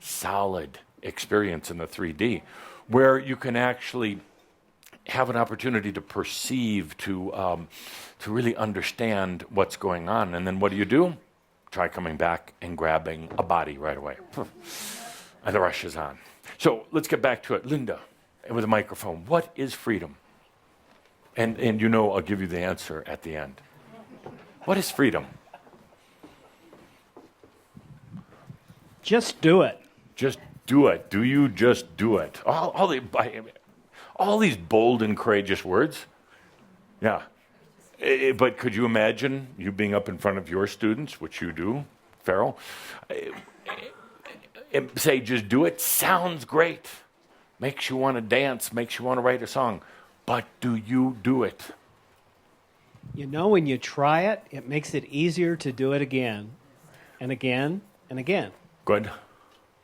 D: solid experience in the 3D, where you can actually have an opportunity to perceive, to really understand what's going on. And then what do? Try coming back and grabbing a body right away. And the rush is on. So let's get back to it. Linda, with a microphone, what is freedom? And I'll give you the answer at the end. What is freedom?
I: Just do it.
D: Just do it. Do you just do it? All these bold and courageous words. Yeah. But could you imagine you being up in front of your students, which you do, Farrell, and say, just do it? Sounds great. Makes you want to dance, makes you want to write a song. But do you do it?
I: You know, when you try it, it makes it easier to do it again and again and again.
D: Good.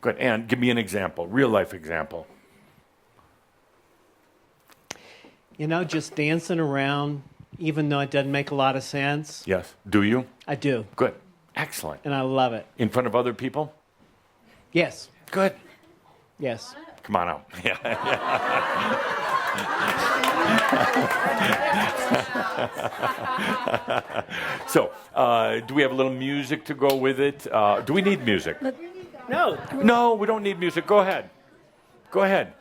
D: Good. And give me an example, real life example.
I: You know, just dancing around, even though it doesn't make a lot of sense.
D: Yes. Do you?
I: I do.
D: Good. Excellent.
I: And I love it.
D: In front of other people?
I: Yes.
D: Good.
I: Yes.
D: Come on out. Yeah. So, do we have a little music to go with it? Do we need music?
I: No.
D: No, we don't need music. Go ahead. Go ahead.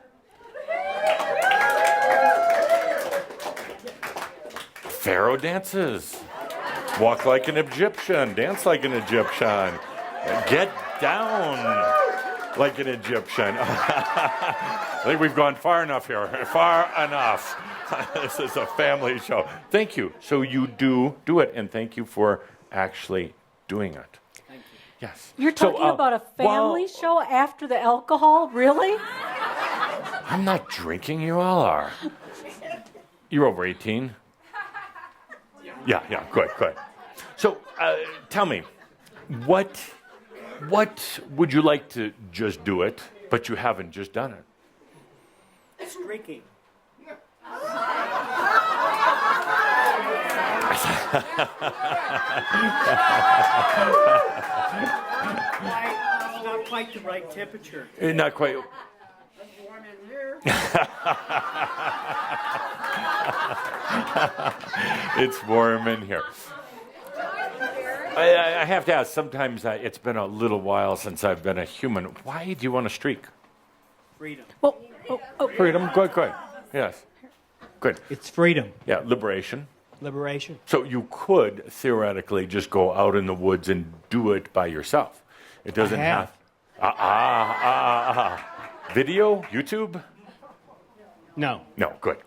D: Pharaoh dances. Walk like an Egyptian. Dance like an Egyptian. Get down like an Egyptian. I think we've gone far enough here. Far enough. This is a family show. Thank you. So you do it, and thank you for actually doing it. Thank you. Yes.
A: You're talking about a family show after the alcohol? Really?
D: I'm not drinking. You all are. You're over 18? Yeah, good. So tell me, what would you like to just do it, but you haven't just done it?
I: Streaking. Not quite the right temperature.
D: Not quite. It's warm in here. I have to ask, sometimes it's been a little while since I've been a human. Why do you want to streak?
I: Freedom.
A: Oh.
D: Freedom? Good. Yes. Good.
I: It's freedom.
D: Yeah, liberation.
I: Liberation.
D: So you could theoretically just go out in the woods and do it by yourself. It doesn't have. Video? YouTube?
I: No.
D: No. Good.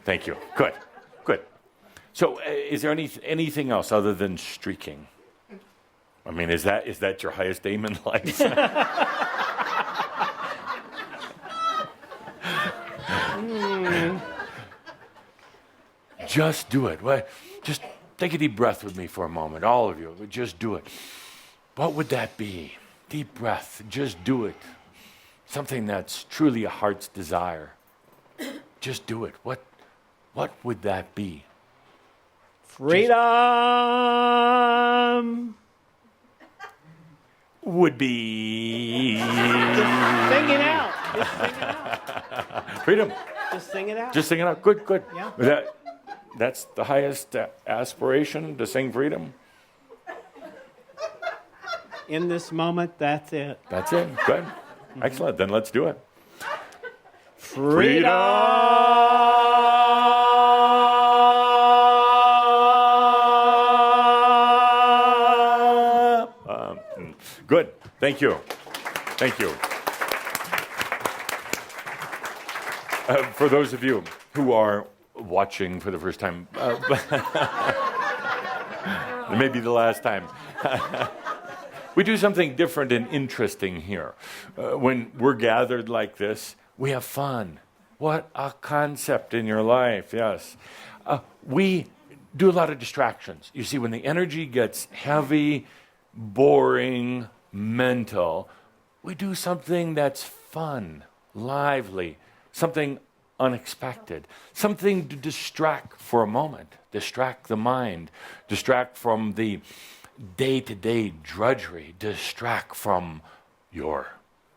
D: Thank you. Good. So, is there anything else other than streaking? I mean, is that your highest aim in life? Just do it. Just take a deep breath with me for a moment, all of you. Just do it. What would that be? Deep breath. Just do it. Something that's truly a heart's desire. Just do it. What would that be?
I: Freedom.
D: Would be.
I: Sing it out.
D: Freedom.
I: Just sing it out.
D: Just sing it out. Good.
I: Yeah.
D: That's the highest aspiration, to sing freedom.
I: In this moment, that's it.
D: That's it. Good. Excellent. Then let's do it. Good. Thank you. For those of you who are watching for the first time, maybe the last time, we do something different and interesting here. When we're gathered like this, we have fun. What a concept in your life, yes. We do a lot of distractions. You see, when the energy gets heavy, boring, mental, we do something that's fun, lively, something unexpected, something to distract for a moment, distract the mind, distract from the day-to-day drudgery, distract from your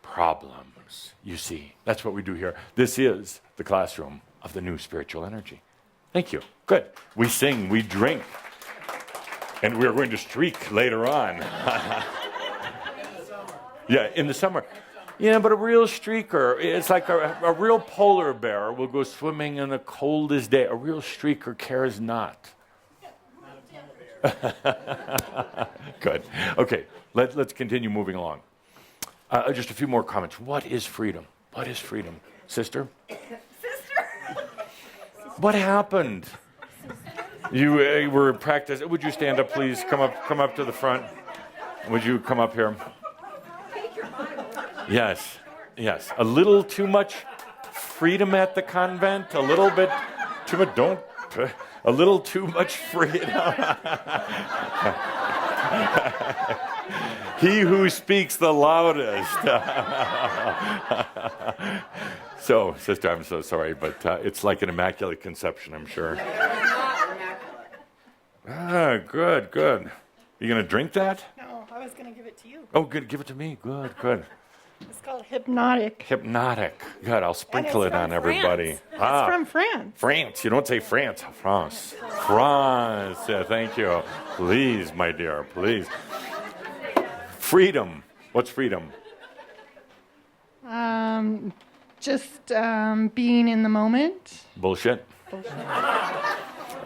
D: problems. You see, that's what we do here. This is the classroom of the new spiritual energy. Thank you. Good. We sing, we drink, and we're going to streak later on. Yeah, in the summer. Yeah, but a real streaker, it's like a real polar bear will go swimming in the coldest day. A real streaker cares not. Good. Okay, let's continue moving along. Just a few more comments. What is freedom? What is freedom? Sister? What happened? You were practicing. Would you stand up, please? Come up to the front. Would you come up here? Yes. A little too much freedom at the convent. A little bit too much. A little too much freedom. He who speaks the loudest. So, sister, I'm so sorry, but it's like an immaculate conception, I'm sure. Good. You going to drink that?
E: No, I was going to give it to you.
D: Oh, good. Give it to me. Good.
E: It's called Hypnotic.
D: Hypnotic. Good. I'll sprinkle it on everybody.
E: It's from France.
D: France. You don't say France. France. France. Yeah, thank you. Please, my dear. Please. Freedom. What's freedom?
E: Just being in the moment.
D: Bullshit.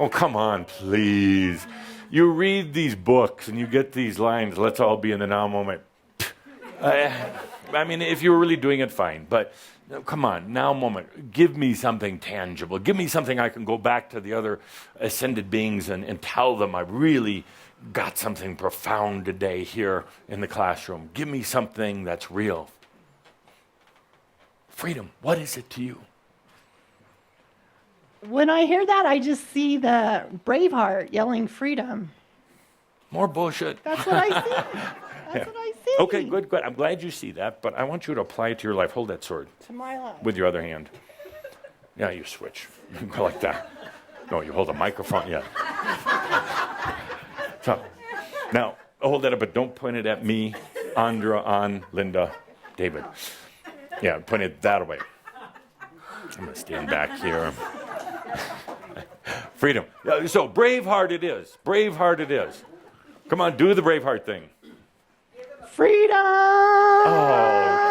D: Oh, come on, please. You read these books and you get these lines, let's all be in the now moment. I mean, if you were really doing it, fine. But come on, now moment. Give me something tangible. Give me something I can go back to the other ascended beings and tell them I really got something profound today here in the classroom. Give me something that's real. Freedom, what is it to you?
E: When I hear that, I just see the Braveheart yelling freedom.
D: More bullshit.
E: That's what I see. That's what I see.
D: Okay, good. I'm glad you see that, but I want you to apply it to your life. Hold that sword.
E: To my life.
D: With your other hand. Yeah, you switch. You go like that. No, you hold a microphone. Yeah. So, now, hold that up, but don't point it at me, Andra, Ann, Linda, David. Yeah, point it that way. I'm going to stand back here. Freedom. So, Braveheart it is. Braveheart it is. Come on, do the Braveheart thing.
E: Freedom!
D: Oh,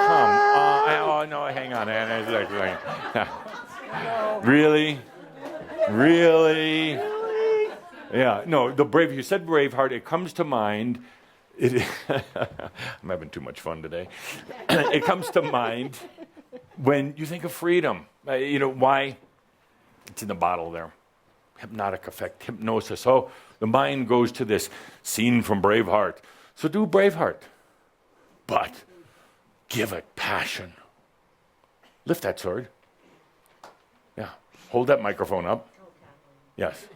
D: come on. Oh, no, hang on. Really? Yeah, no, you said Braveheart, it comes to mind. I'm having too much fun today. It comes to mind when you think of freedom. You know, why? It's in the bottle there. Hypnotic effect, hypnosis. Oh, the mind goes to this scene from Braveheart. So do Braveheart. But give it passion. Lift that sword. Yeah. Hold that microphone up. Yes.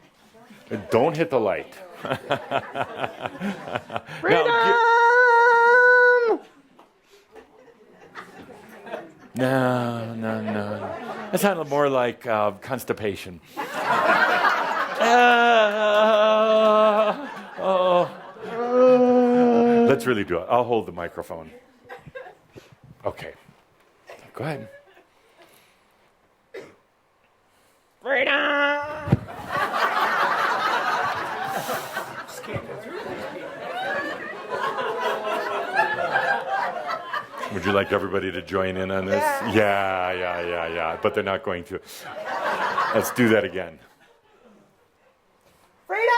D: Don't hit the light.
E: Freedom!
D: No. That sounded more like constipation. Let's really do it. I'll hold the microphone. Okay. Go ahead.
E: Freedom!
D: Would you like everybody to join in on this? Yeah. But they're not going to. Let's do that again.
E: Freedom!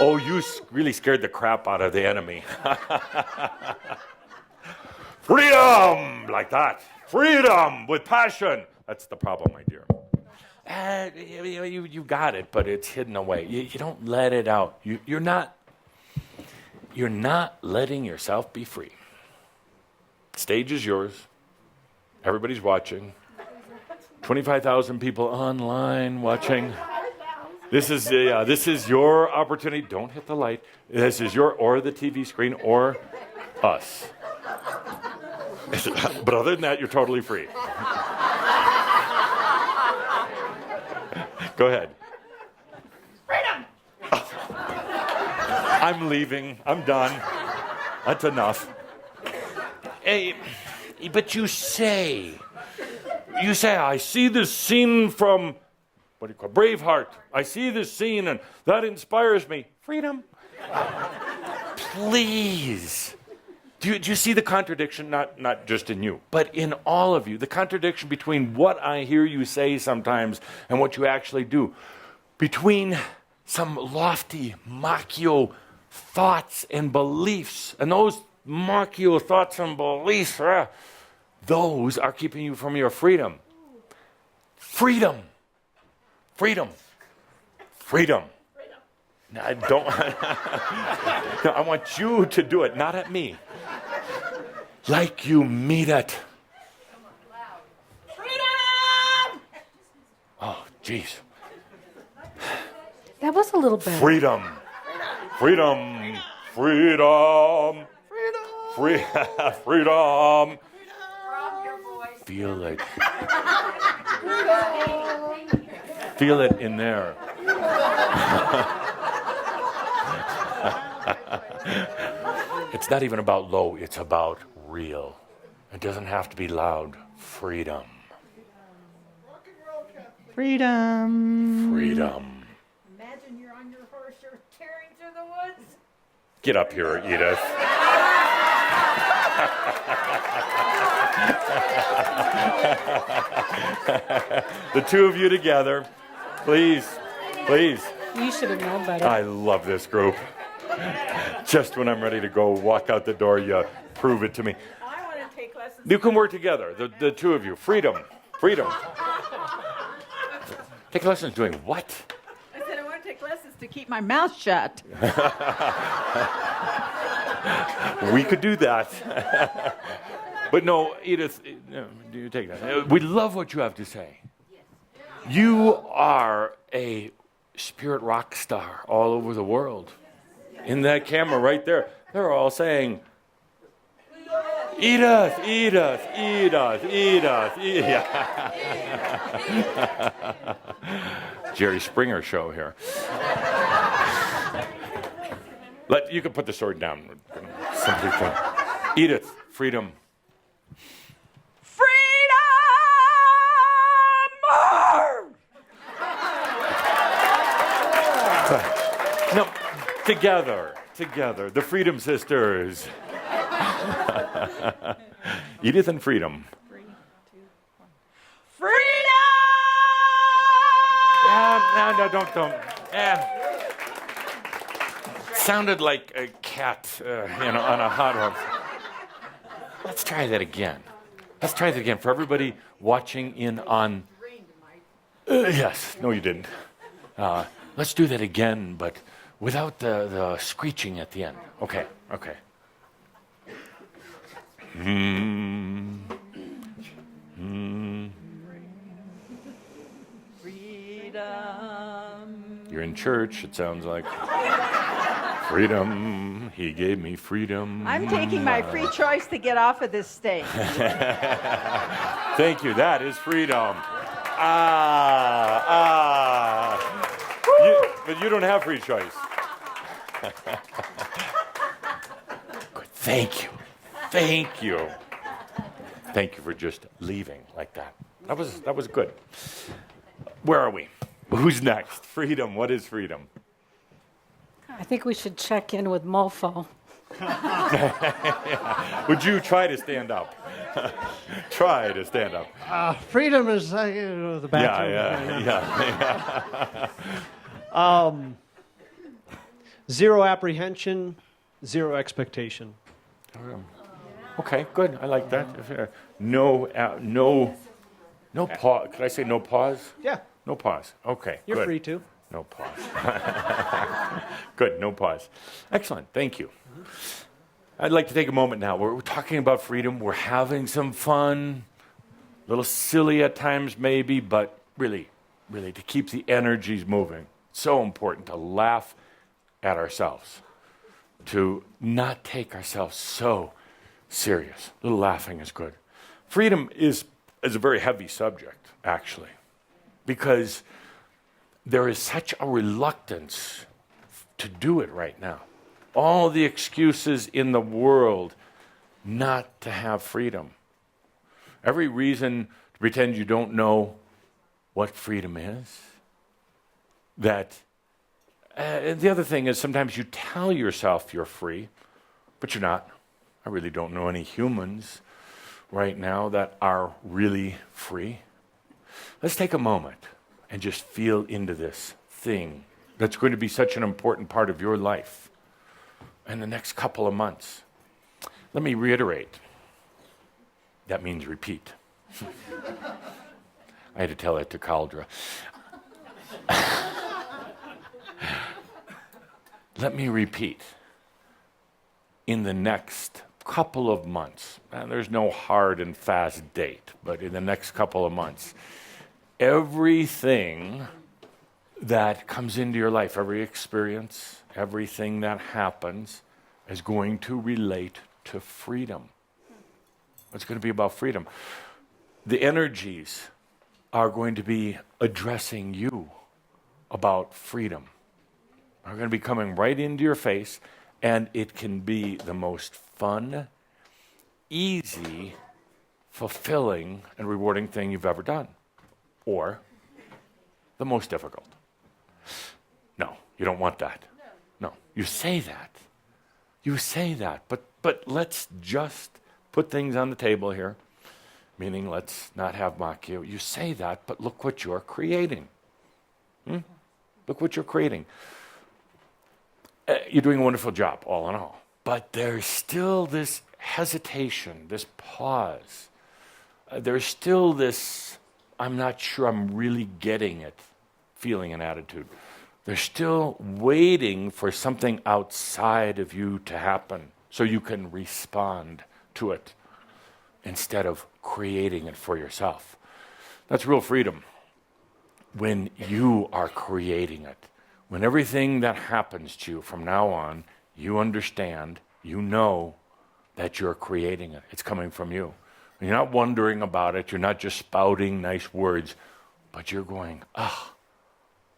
D: Oh, you really scared the crap out of the enemy. Freedom! Like that. Freedom with passion. That's the problem, my dear. You got it, but it's hidden away. You don't let it out. You're not letting yourself be free. Stage is yours. Everybody's watching. 25,000 people online watching. This is your opportunity. Don't hit the light. This is or the TV screen or us. But other than that, you're totally free. Go ahead.
E: Freedom!
D: I'm leaving. I'm done. That's enough. Hey, but you say, I see this scene from, what do you call it, Braveheart. I see this scene and that inspires me. Freedom. Please. Do you see the contradiction? Not just in you, but in all of you. The contradiction between what I hear you say sometimes and what you actually do. Between some lofty, machio thoughts and beliefs. And those machio thoughts and beliefs, those are keeping you from your freedom. Freedom. Freedom. No, I don't. No, I want you to do it, not at me. Like you mean it. Freedom! Oh, jeez.
A: That was a little better.
D: Freedom. Freedom. Freedom. Freedom. Feel it. Feel it in there. It's not even about low, it's about real. It doesn't have to be loud. Freedom.
E: Freedom.
D: Freedom.
J: Imagine you're on your horse, you're tearing through the woods.
D: Get up here, Edith. The two of you together. Please. Please.
A: You should have known better.
D: I love this group. Just when I'm ready to go walk out the door, you prove it to me.
J: I want to take lessons.
D: You can work together, the two of you. Freedom. Freedom. Take lessons doing what?
J: I said I want to take lessons to keep my mouth shut.
D: We could do that. But no, Edith, no, do you take that? We love what you have to say. You are a spirit rock star all over the world. In that camera right there, they're all saying, Edith, Edith, Edith, Edith, Edith. Jerry Springer show here. You can put the sword down. Simply put. Edith, freedom. No, together, the Freedom Sisters. Edith and Freedom.
J: 3, 2, 1. Freedom!
D: Yeah, no, don't. Sounded like a cat, on a hot dog. Let's try that again. For everybody watching in on. Yes, no, you didn't. Let's do that again, but without the screeching at the end. Okay.
H: Freedom.
D: You're in church, it sounds like. Freedom. He gave me freedom.
J: I'm taking my free choice to get off of this stage.
D: Thank you. That is freedom. But you don't have free choice. Good. Thank you. Thank you for just leaving like that. That was good. Where are we? Who's next? Freedom. What is freedom?
A: I think we should check in with Mofo.
D: Would you try to stand up? Try to stand up.
I: Freedom is the bathroom.
D: Yeah.
I: Zero apprehension, zero expectation.
D: Okay, good. I like that. No pause. Could I say no pause?
I: Yeah.
D: No pause. Okay,
I: You're
D: good.
I: free to.
D: No pause. Good, no pause. Excellent, thank you. I'd like to take a moment now. We're talking about freedom. We're having some fun. A little silly at times maybe, but really, to keep the energies moving. So important to laugh at ourselves. To not take ourselves so serious. A little laughing is good. Freedom is a very heavy subject, actually. Because there is such a reluctance to do it right now. All the excuses in the world not to have freedom. Every reason to pretend you don't know what freedom is. The other thing is sometimes you tell yourself you're free, but you're not. I really don't know any humans right now that are really free. Let's take a moment and just feel into this thing that's going to be such an important part of your life in the next couple of months. Let me reiterate. That means repeat. I had to tell that to Caldra. let me repeat. In the next couple of months, and there's no hard and fast date, but in the next couple of months, everything that comes into your life, every experience, everything that happens is going to relate to freedom. It's going to be about freedom. The energies are going to be addressing you about freedom. Are going to be coming right into your face, and it can be the most fun, easy, fulfilling, and rewarding thing you've ever done. Or the most difficult. No, you don't want that. No, you say that. You say that. But let's just put things on the table here, meaning let's not have mock you. You say that, but look what you're creating. Look what you're creating. You're doing a wonderful job, all in all. But there's still this hesitation, this pause. There's still this, I'm not sure I'm really getting it, feeling and attitude. They're still waiting for something outside of you to happen so you can respond to it instead of creating it for yourself. That's real freedom. When you are creating it, when everything that happens to you from now on, you understand, you know that you're creating it. It's coming from you. You're not wondering about it. You're not just spouting nice words, but you're going,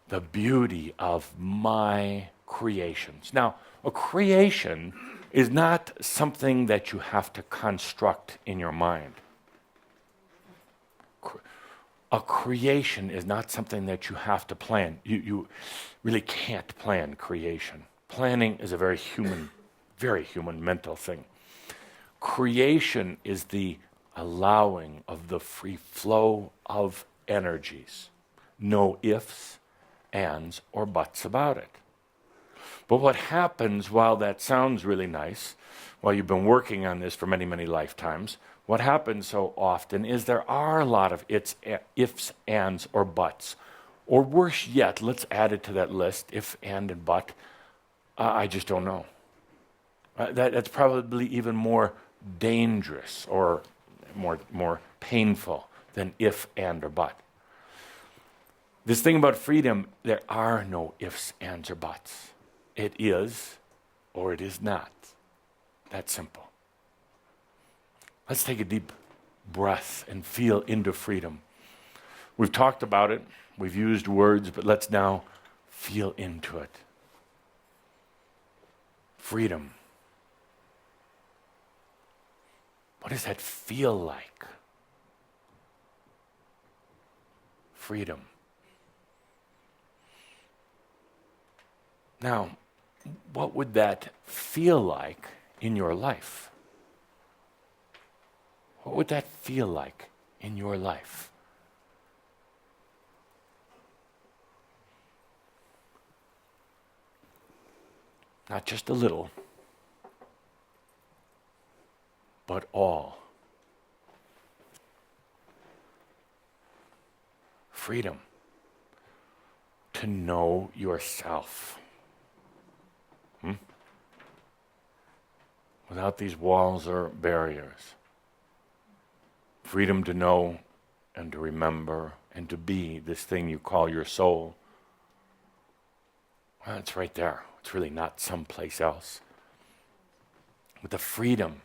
D: the beauty of my creations. Now, a creation is not something that you have to construct in your mind. A creation is not something that you have to plan. You really can't plan creation. Planning is a very human mental thing. Creation is the allowing of the free flow of energies. No ifs, ands, or buts about it. But what happens, while that sounds really nice, while you've been working on this for many, many lifetimes, what happens so often is there are a lot of ifs, ands, or buts. Or worse yet, let's add it to that list, if, and but. I just don't know. That's probably even more dangerous or more painful than if, and, or but. This thing about freedom, there are no ifs, ands, or buts. It is or it is not. That simple. Let's take a deep breath and feel into freedom. We've talked about it, we've used words, but let's now feel into it. Freedom. What does that feel like? Freedom. Now, what would that feel like in your life? What would that feel like in your life? Not just a little, but all. Freedom. To know yourself. Without these walls or barriers. Freedom to know and to remember and to be this thing you call your soul. Well, it's right there. It's really not someplace else. With the freedom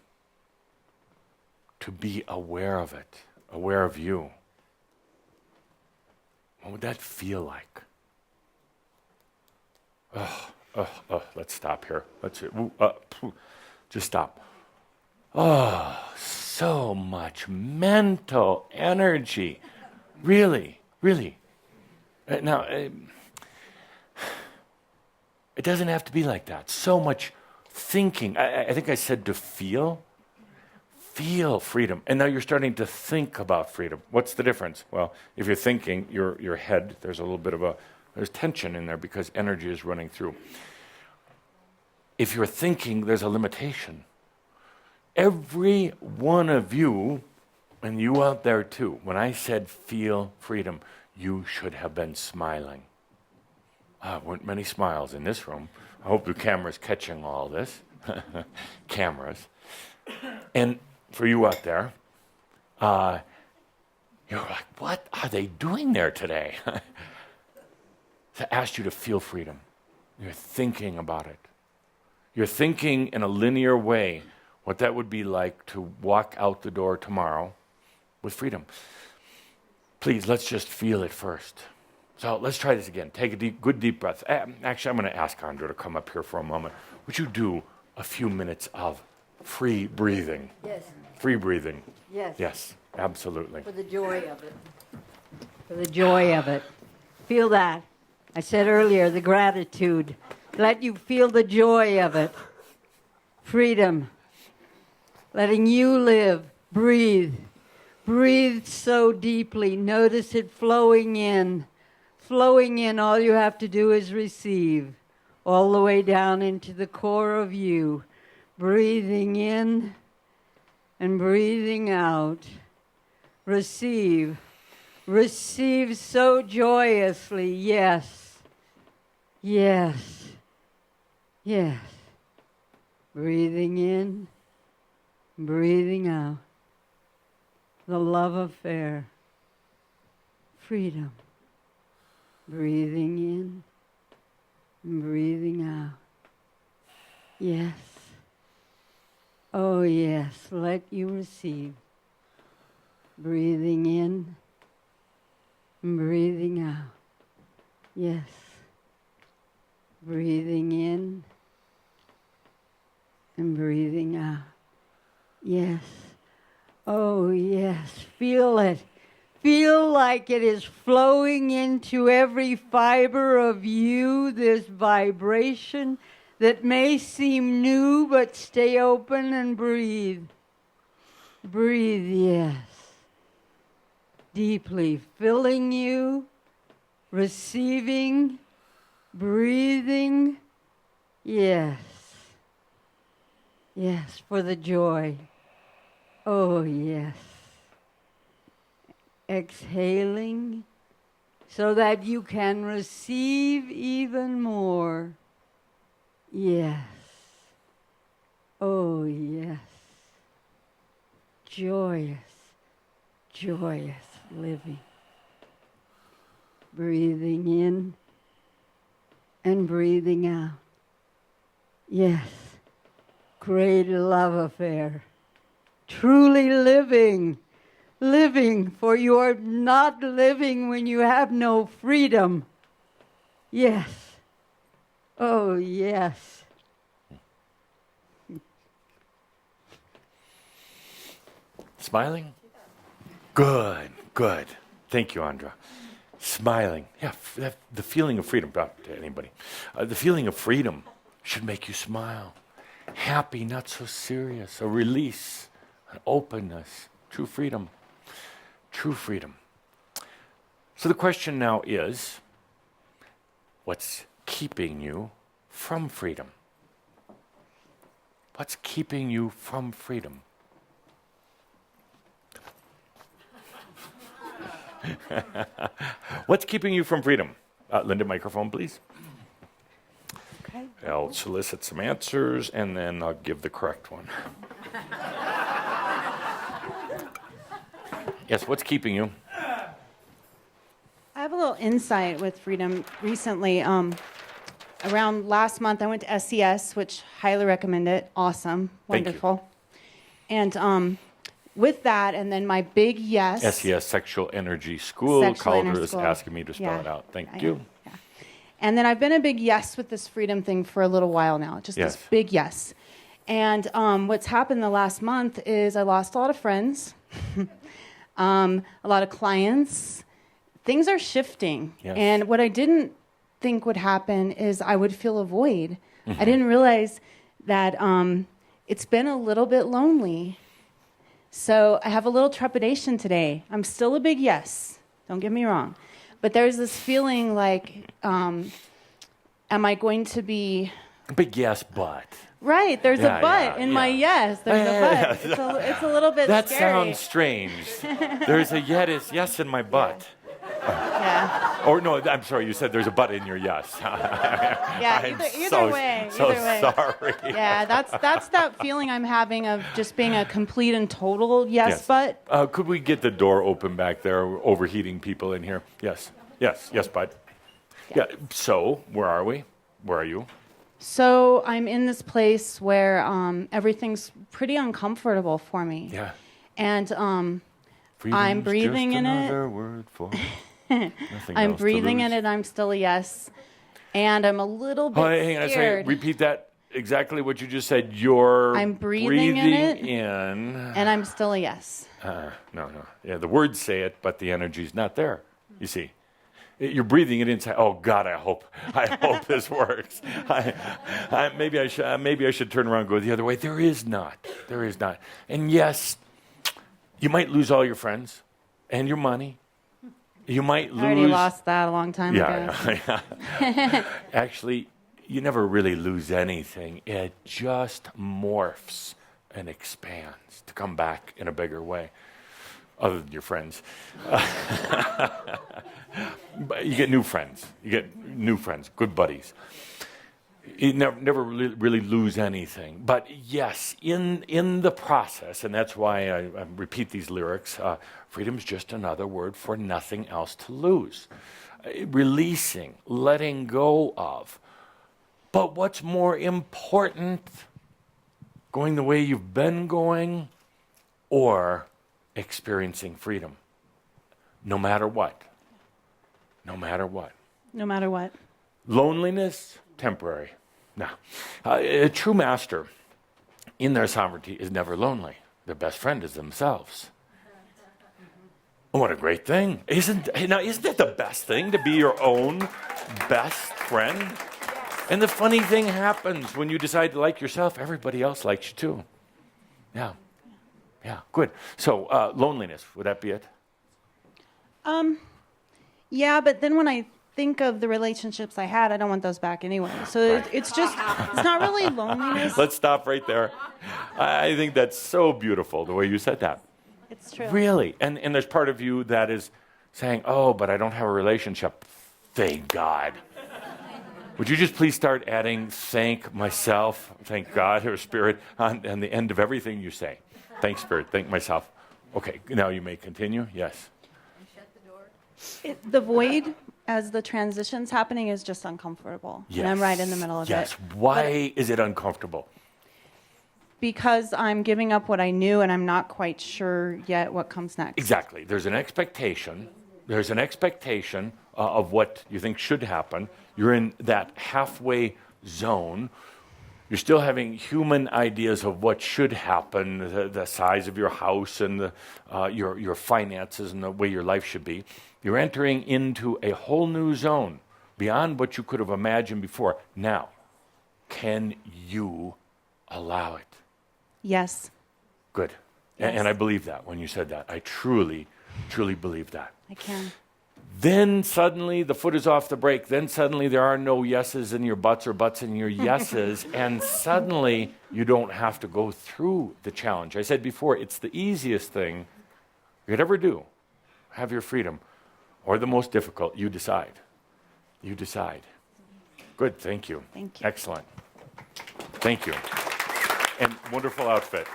D: to be aware of it, aware of you. What would that feel like? Let's stop here. Just stop. So much mental energy. Really. Now, it doesn't have to be like that. So much thinking. I think I said to feel. Feel freedom. And now you're starting to think about freedom. What's the difference? Well, if you're thinking, your head, there's a little bit of there's tension in there because energy is running through. If you're thinking, there's a limitation. Every one of you, and you out there too, when I said feel freedom, you should have been smiling. weren't many smiles in this room. I hope the camera's catching all this. Cameras. And for you out there, you're like, what are they doing there today? I asked you to feel freedom. You're thinking about it. You're thinking in a linear way what that would be like to walk out the door tomorrow with freedom. Please, let's just feel it first. So let's try this again. Take a good deep breath. Actually, I'm going to ask Andra to come up here for a moment. Would you do a few minutes of free breathing?
B: Yes.
D: Free breathing.
B: Yes.
D: Yes, absolutely.
B: For the joy of it. For the joy of it. Feel that. I said earlier, the gratitude. Let you feel the joy of it. Freedom. Letting you live. Breathe. Breathe so deeply. Notice it flowing in. Flowing in, all you have to do is receive. All the way down into the core of you. Breathing in and breathing out. Receive. Receive so joyously. Yes. Yes. Yes. Breathing in, breathing out. The love affair. Freedom. Breathing in and breathing out. Yes. Oh, yes. Let you receive. Breathing in and breathing out. Yes. Breathing in and breathing out. Yes. Oh, yes. Feel it. Feel like it is flowing into every fiber of you, this vibration that may seem new, but stay open and breathe. Breathe, yes. Deeply filling you, receiving, breathing. Yes. Yes, for the joy. Oh, yes. Exhaling so that you can receive even more. Yes. Oh, yes. Joyous, joyous living. Breathing in and breathing out. Yes. Great love affair. Truly living. Living, for you are not living when you have no freedom. Yes. Oh, yes.
D: Smiling? Good, good. Thank you, Andra. Smiling. Yeah, the feeling of freedom, not to anybody. The feeling of freedom should make you smile. Happy, not so serious. A release, an openness, true freedom. True freedom. So the question now is, what's keeping you from freedom? What's keeping you from freedom? What's keeping you from freedom? Linda, microphone, please.
H: Okay.
D: I'll solicit some answers, and then I'll give the correct one. Yes, what's keeping you?
K: I have a little insight with freedom recently. Around last month, I went to SCS, which highly recommend it. Awesome, wonderful. And with that, and then my big yes.
D: SES, Sexual Energy School.
K: Sexual
D: Calder
K: Energy
D: is
K: School.
D: asking me to spell it out. Thank you.
K: Yeah. And then I've been a big yes with this freedom thing for a little while now. Just
D: Yes.
K: this big yes. And what's happened the last month is I lost a lot of friends, a lot of clients. Things are shifting.
D: Yes.
K: And what I didn't think would happen is I would feel a void. I didn't realize that it's been a little bit lonely. So I have a little trepidation today. I'm still a big yes, don't get me wrong. But there's this feeling like, am I going to be...
D: Big yes, but.
K: Right, there's
D: Yeah,
K: a but in my yes. There's a but. It's a little bit
D: That
K: scary.
D: sounds strange. There's a yes in my butt.
K: Yeah.
D: Or no, I'm sorry, you said there's a but in your yes.
K: Yeah,
D: I'm
K: either way.
D: So
K: Either way.
D: sorry.
K: Yeah, that's that feeling I'm having of just being a complete and total yes. But.
D: Could we get the door open back there? We're overheating people in here. Yes, bud. Yeah. So, where are we? Where are you?
K: So I'm in this place where everything's pretty uncomfortable for me.
D: Yeah.
K: And
D: Freedom's
K: I'm breathing
D: just
K: in it.
D: another word for
K: I'm breathing in it. I'm still a yes. And I'm a little bit
D: hang on a second.
K: scared.
D: Repeat that exactly what you just said. I'm
K: breathing in it.
D: And
K: I'm still a yes.
D: No. Yeah, the words say it, but the energy's not there. You see. You're breathing it inside. Oh God, I hope this works. Maybe I should turn around and go the other way. There is not. And yes, you might lose all your friends and your money. You might lose.
K: I already lost that a long time ago.
D: Yeah. Actually, you never really lose anything. It just morphs and expands to come back in a bigger way, other than your friends. But you get new friends. Good buddies. You never really lose anything. But yes, in the process, and that's why I repeat these lyrics, freedom's just another word for nothing else to lose. Releasing, letting go of. But what's more important, going the way you've been going, or experiencing freedom? No matter what. Loneliness, temporary. Now, a true master in their sovereignty is never lonely. Their best friend is themselves. What a great thing. Isn't that the best thing, to be your own best friend? And the funny thing happens when you decide to like yourself, everybody else likes you too. Yeah, good. So loneliness, would that be it?
K: Yeah, but then when I think of the relationships I had, I don't want those back anyway. So it's not really loneliness.
D: Let's stop right there. I think that's so beautiful, the way you said that.
K: It's true.
D: Really. And there's part of you that is saying, oh, but I don't have a relationship. Thank God. Would you just please start adding thank myself, thank God or Spirit on the end of everything you say? Thank Spirit, thank myself. Okay, now you may continue. Yes.
K: The void, as the transition's happening, is just uncomfortable.
D: Yes.
K: And I'm right in the middle of it.
D: Yes. Why is it uncomfortable?
K: Because I'm giving up what I knew and I'm not quite sure yet what comes next.
D: Exactly. There's an expectation. Of what you think should happen. You're in that halfway zone. You're still having human ideas of what should happen, the size of your house and your finances and the way your life should be. You're entering into a whole new zone beyond what you could have imagined before. Now, can you allow it?
K: Yes.
D: Good.
K: Yes.
D: And I believe that when you said that. I truly believe that.
K: I can.
D: Then suddenly the foot is off the brake. Then suddenly there are no yeses in your butts or butts in your yeses. And suddenly you don't have to go through the challenge. I said before, it's the easiest thing you could ever do. Have your freedom. Or the most difficult. You decide. Good. Thank you.
K: Thank you.
D: Excellent. Thank you. And wonderful outfit.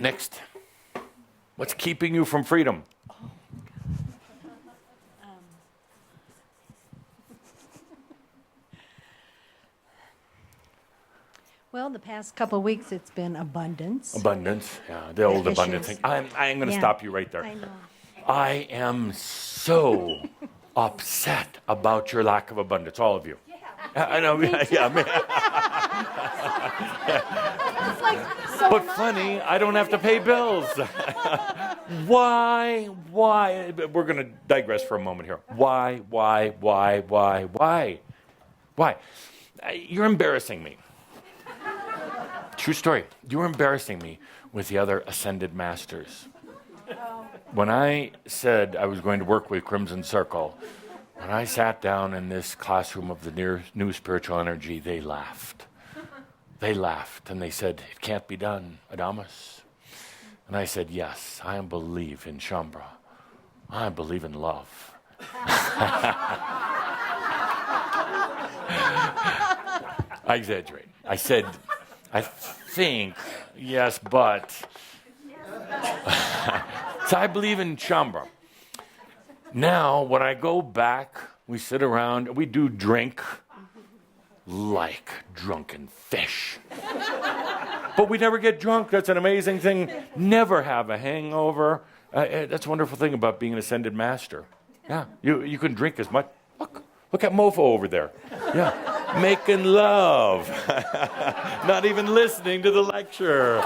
D: Next, what's keeping you from freedom?
J: Well, the past couple of weeks, it's been abundance.
D: Abundance, yeah, the old abundance thing. I'm going to stop you right there.
J: I know.
D: I am so upset about your lack of abundance, all of you. Yeah. I know. But funny, I don't have to pay bills. Why? We're going to digress for a moment here. Why? You're embarrassing me. True story. You're embarrassing me with the other ascended masters. When I said I was going to work with Crimson Circle, when I sat down in this classroom of the new spiritual energy, they laughed. They laughed and they said, it can't be done, Adamus. And I said, yes, I believe in shaumbra. I believe in love. I exaggerate. I said, I think, yes, but. So I believe in shaumbra. Now, when I go back, we sit around, we do drink like drunken fish. But we never get drunk. That's an amazing thing. Never have a hangover. That's a wonderful thing about being an ascended master. Yeah, you can drink as much. Look at Mofo over there. Yeah, making love. Not even listening to the lecture.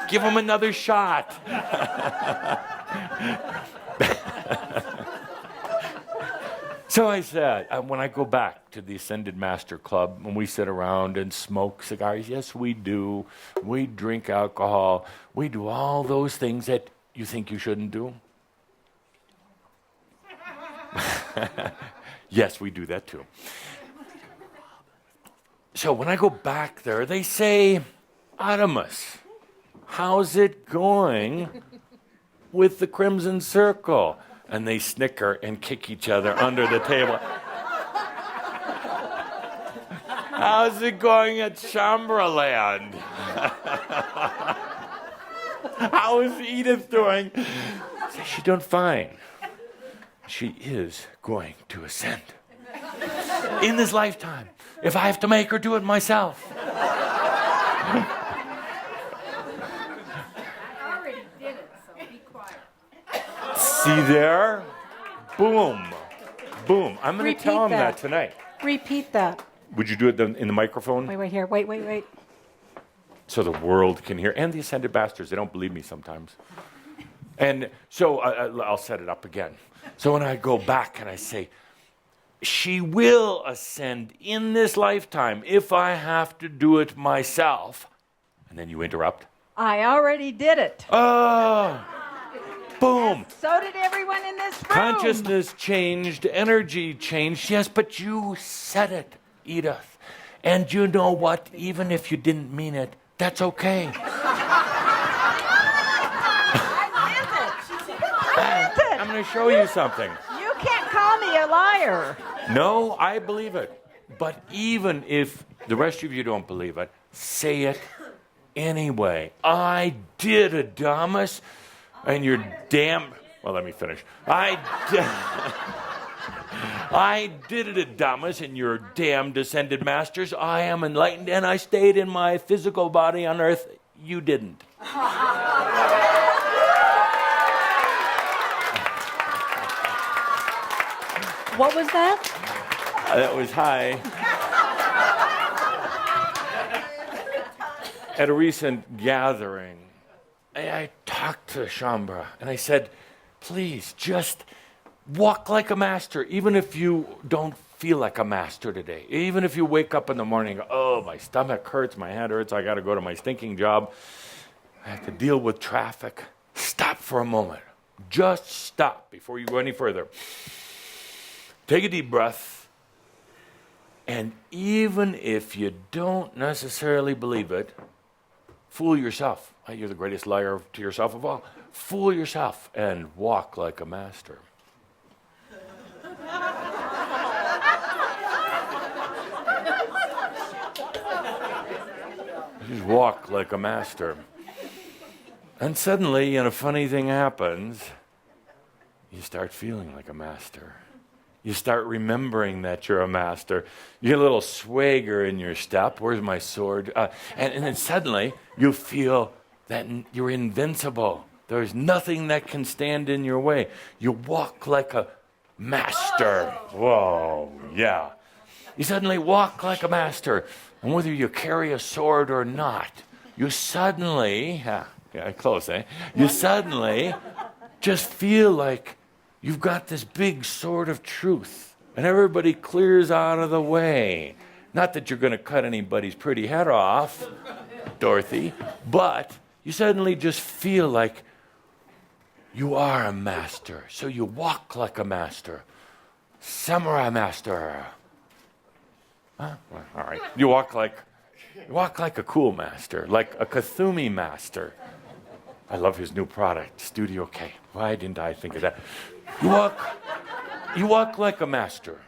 D: Give him another shot. So I said, when I go back to the Ascended Master Club, when we sit around and smoke cigars, yes, we do. We drink alcohol. We do all those things that you think you shouldn't do. Yes, we do that too. So when I go back there, they say, Adamus, how's it going with the Crimson Circle? And they snicker and kick each other under the table. How's it going at Shaumbra Land? How is Edith doing? She's doing fine. She is going to ascend. In this lifetime, if I have to make her do it myself. See there? Boom. Boom. I'm going to tell him that tonight.
A: Repeat that.
D: Would you do it in the microphone?
A: Wait here. Wait.
D: So the world can hear. And the ascended masters, they don't believe me sometimes. And so I'll set it up again. So when I go back and I say, she will ascend in this lifetime if I have to do it myself. And then you interrupt.
B: I already did it.
D: Oh. Boom.
B: So did everyone in this room.
D: Consciousness changed, energy changed. Yes, but you said it, Edith. And you know what? Even if you didn't mean it, that's okay. I'm going to show you something.
B: You can't call me a liar.
D: No, I believe it. But even if the rest of you don't believe it, say it anyway. I did, Adamus. And you're damn... Well, let me finish. I did it, Adamus, and you're damned ascended masters. I am enlightened, and I stayed in my physical body on earth. You didn't.
A: What was that?
D: That was high. At a recent gathering, I talked to Shaumbra, and I said, please, just walk like a master, even if you don't feel like a master today. Even if you wake up in the morning and go, oh, my stomach hurts, my head hurts, I got to go to my stinking job. I have to deal with traffic. Stop for a moment. Just stop before you go any further. Take a deep breath. And even if you don't necessarily believe it, fool yourself. You're the greatest liar to yourself of all. Fool yourself and walk like a master. Just walk like a master. And suddenly, a funny thing happens. You start feeling like a master. You start remembering that you're a master. You get a little swagger in your step. Where's my sword? And then suddenly, you feel that you're invincible. There's nothing that can stand in your way. You walk like a master. Whoa, yeah. You suddenly walk like a master. And whether you carry a sword or not, you suddenly, close, eh? You suddenly just feel like you've got this big sword of truth, and everybody clears out of the way. Not that you're going to cut anybody's pretty head off, Dorothy, but you suddenly just feel like you are a master. So you walk like a master. Samurai master. Huh? Well, all right. You walk like You walk like a cool master, like a Kathumi master. I love his new product, Studio K. Why didn't I think of that? You walk like a master.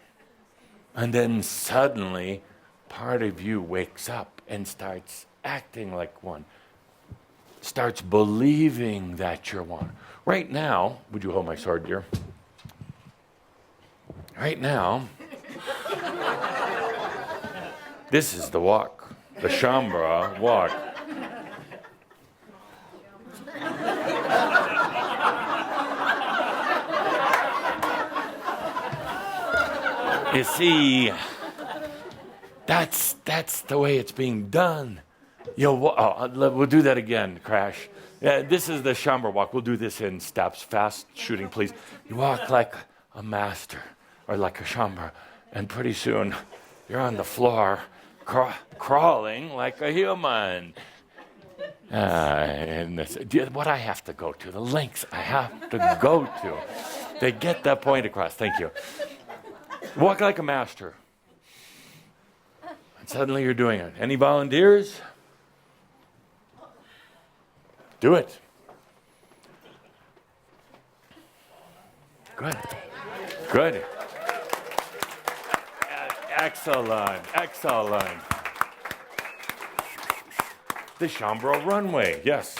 D: And then suddenly, part of you wakes up and starts acting like one. Starts believing that you're one. Right now, would you hold my sword, dear? Right now, this is the walk, the shaumbra walk. You see, that's the way it's being done. We'll do that again, Crash. This is the shaumbra walk. We'll do this in steps. Fast shooting, please. You walk like a master or like a shaumbra, and pretty soon you're on the floor crawling like a human. And what I have to go to, the lengths I have to go to to get that point across. Thank you. Walk like a master. And suddenly you're doing it. Any volunteers? Do it. Good. Good. Excellent. Excellent. The shaumbra runway. Yes.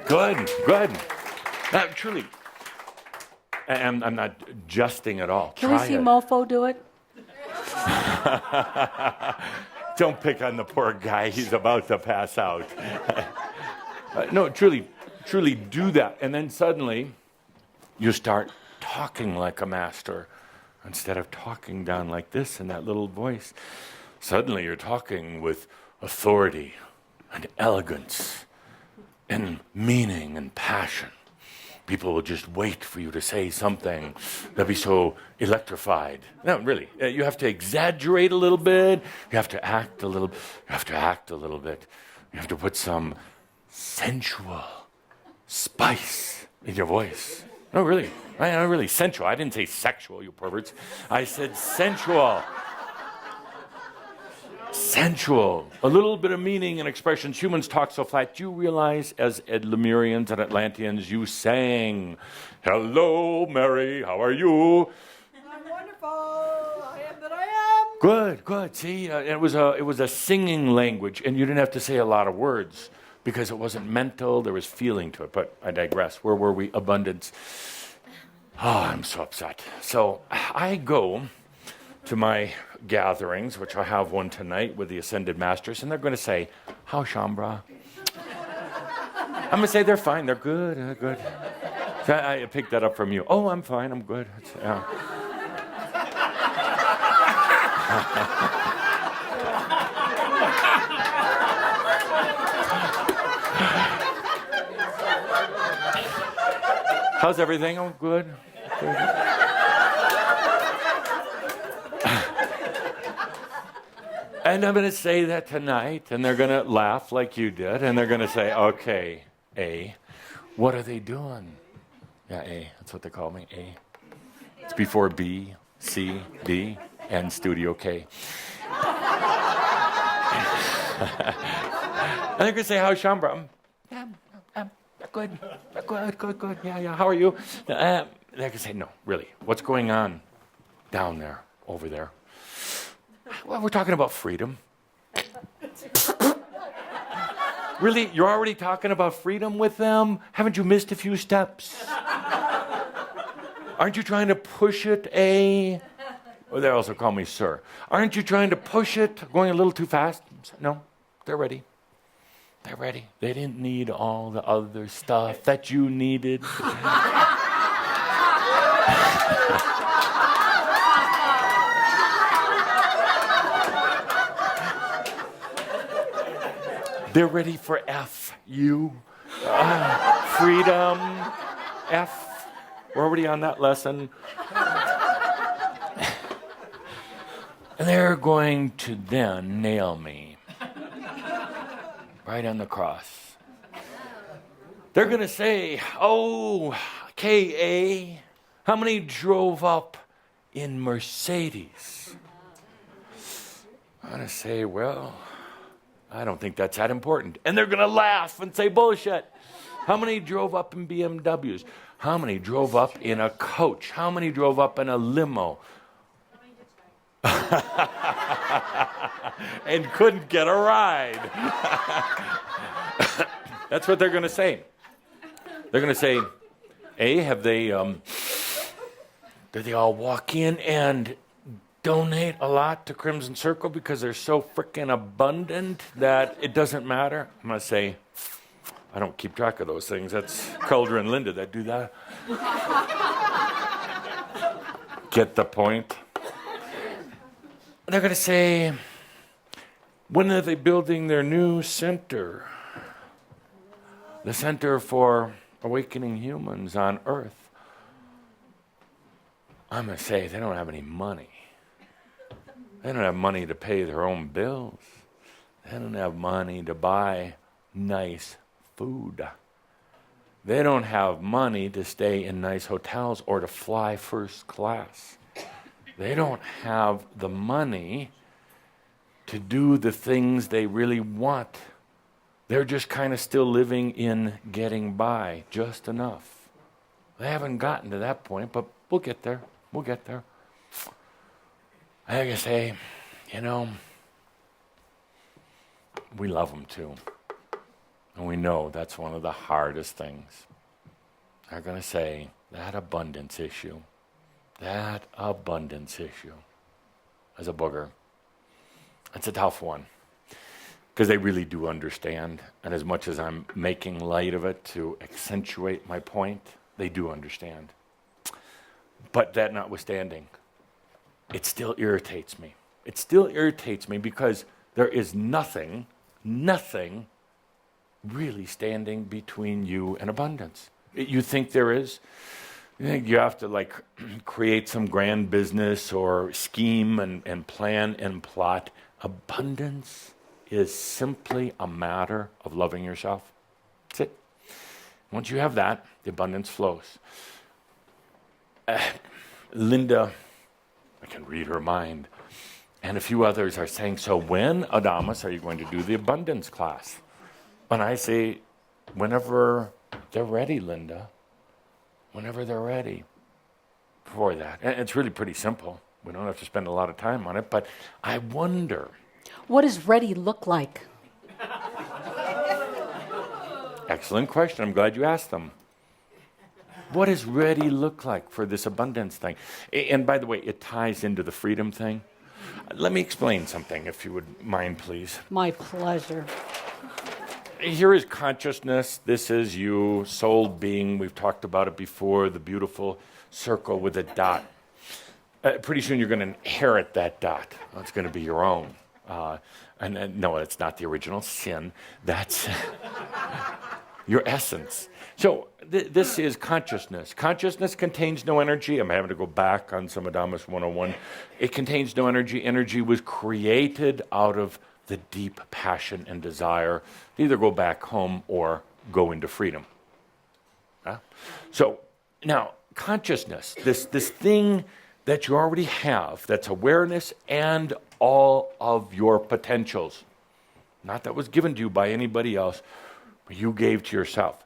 D: Good, good. Truly, I'm not jesting at all.
A: Can we see Mofo do it?
D: Don't pick on the poor guy. He's about to pass out. No, truly do that. And then suddenly, you start talking like a master instead of talking down like this in that little voice. Suddenly, you're talking with authority and elegance and meaning and passion. People will just wait for you to say something. They'll be so electrified. No, really. You have to exaggerate a little bit. You have to act a little. You have to act a little bit. You have to put some sensual spice in your voice. No, really. Really sensual. I didn't say sexual, you perverts. I said sensual. Sensual, a little bit of meaning and expressions. Humans talk so flat. You realize, as Lemurians and Atlanteans, you sang, "Hello, Mary, how are you?"
J: I'm wonderful. I am that I am.
D: Good, good. See, it was a singing language, and you didn't have to say a lot of words because it wasn't mental. There was feeling to it. But I digress. Where were we? Abundance. Oh, I'm so upset. So I go to my gatherings, which I have one tonight with the Ascended Masters, and they're going to say, "How shaumbra?" I'm going to say they're fine, they're good, they're good. So I picked that up from you. Oh, I'm fine, I'm good. How's everything? Oh, good. Good. And I'm going to say that tonight, and they're going to laugh like you did, and they're going to say, "Okay, A, what are they doing?" Yeah, A, that's what they call me, A. It's before B, C, D, and Studio K. And they're going to say, "How's shaumbra?" Good, good, yeah, how are you? They're going to say, "No, really, what's going on down there, over there?" Well, we're talking about freedom. Really? You're already talking about freedom with them? Haven't you missed a few steps? Aren't you trying to push it, A? Well, they also call me sir. Aren't you trying to push it, going a little too fast? No, they're ready. They're ready. They didn't need all the other stuff that you needed. They're ready for F, U, freedom, F. We're already on that lesson. And they're going to then nail me right on the cross. They're going to say, oh, K.A., how many drove up in Mercedes? I'm going to say, well, I don't think that's that important. And they're going to laugh and say, bullshit. How many drove up in BMWs? How many drove up in a coach? How many drove up in a limo? And couldn't get a ride. That's what they're going to say. They're going to say, have they, did they all walk in and donate a lot to Crimson Circle because they're so freaking abundant that it doesn't matter? I'm going to say, I don't keep track of those things. That's Calder and Linda that do that. Get the point? They're going to say, when are they building their new center? The Center for Awakening Humans on Earth. I'm going to say they don't have any money. They don't have money to pay their own bills. They don't have money to buy nice food. They don't have money to stay in nice hotels or to fly first class. They don't have the money to do the things they really want. They're just kind of still living in getting by, just enough. They haven't gotten to that point, but we'll get there. We'll get there. I gotta say, we love them too. And we know that's one of the hardest things. They're going to say, that abundance issue is a booger. It's a tough one. Because they really do understand. And as much as I'm making light of it to accentuate my point, they do understand. But that notwithstanding, it still irritates me. It still irritates me because there is nothing really standing between you and abundance. You think there is? You think you have to create some grand business or scheme and plan and plot. Abundance is simply a matter of loving yourself. That's it. Once you have that, the abundance flows. Linda, I can read her mind, and a few others are saying, so when, Adamus, are you going to do the abundance class? And I say, whenever they're ready, Linda. Whenever they're ready for that. And it's really pretty simple. We don't have to spend a lot of time on it, but I wonder.
A: What does ready look like?
D: Excellent question. I'm glad you asked them. What does ready look like for this abundance thing? And by the way, it ties into the freedom thing. Let me explain something, if you would mind, please.
A: My pleasure.
D: Here is consciousness. This is you, soul being. We've talked about it before, the beautiful circle with a dot. Pretty soon you're going to inherit that dot. It's going to be your own. And no, it's not the original sin. That's your essence. So this is consciousness. Consciousness contains no energy. I'm having to go back on some Adamus 101. It contains no energy. Energy was created out of the deep passion and desire to either go back home or go into freedom. So now, consciousness, this thing that you already have, that's awareness and all of your potentials. Not that was given to you by anybody else, but you gave to yourself.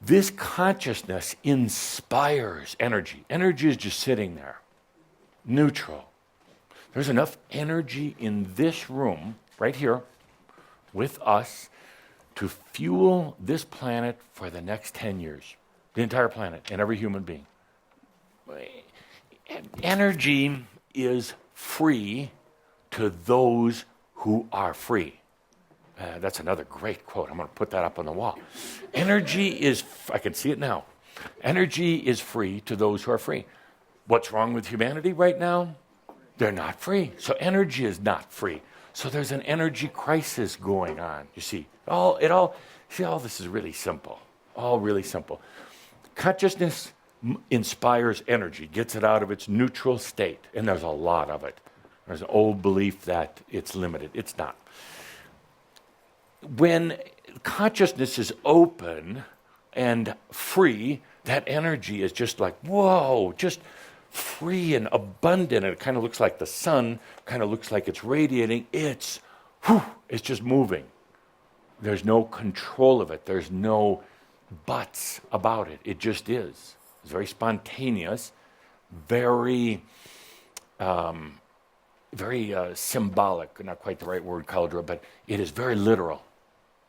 D: This consciousness inspires energy. Energy is just sitting there, neutral. There's enough energy in this room, right here, with us, to fuel this planet for the next 10 years. The entire planet and every human being. Energy is free to those who are free. That's another great quote. I'm going to put that up on the wall. Energy is, I can see it now. Energy is free to those who are free. What's wrong with humanity right now? They're not free. So energy is not free. So there's an energy crisis going on. You see, all this is really simple. All really simple. Consciousness inspires energy, gets it out of its neutral state, and there's a lot of it. There's an old belief that it's limited. It's not. When consciousness is open and free, that energy is just like, whoa, just free and abundant. And it kind of looks like the sun, kind of looks like it's radiating. It's just moving. There's no control of it. There's no buts about it. It just is. It's very spontaneous, very symbolic, not quite the right word, Caldra, but it is very literal.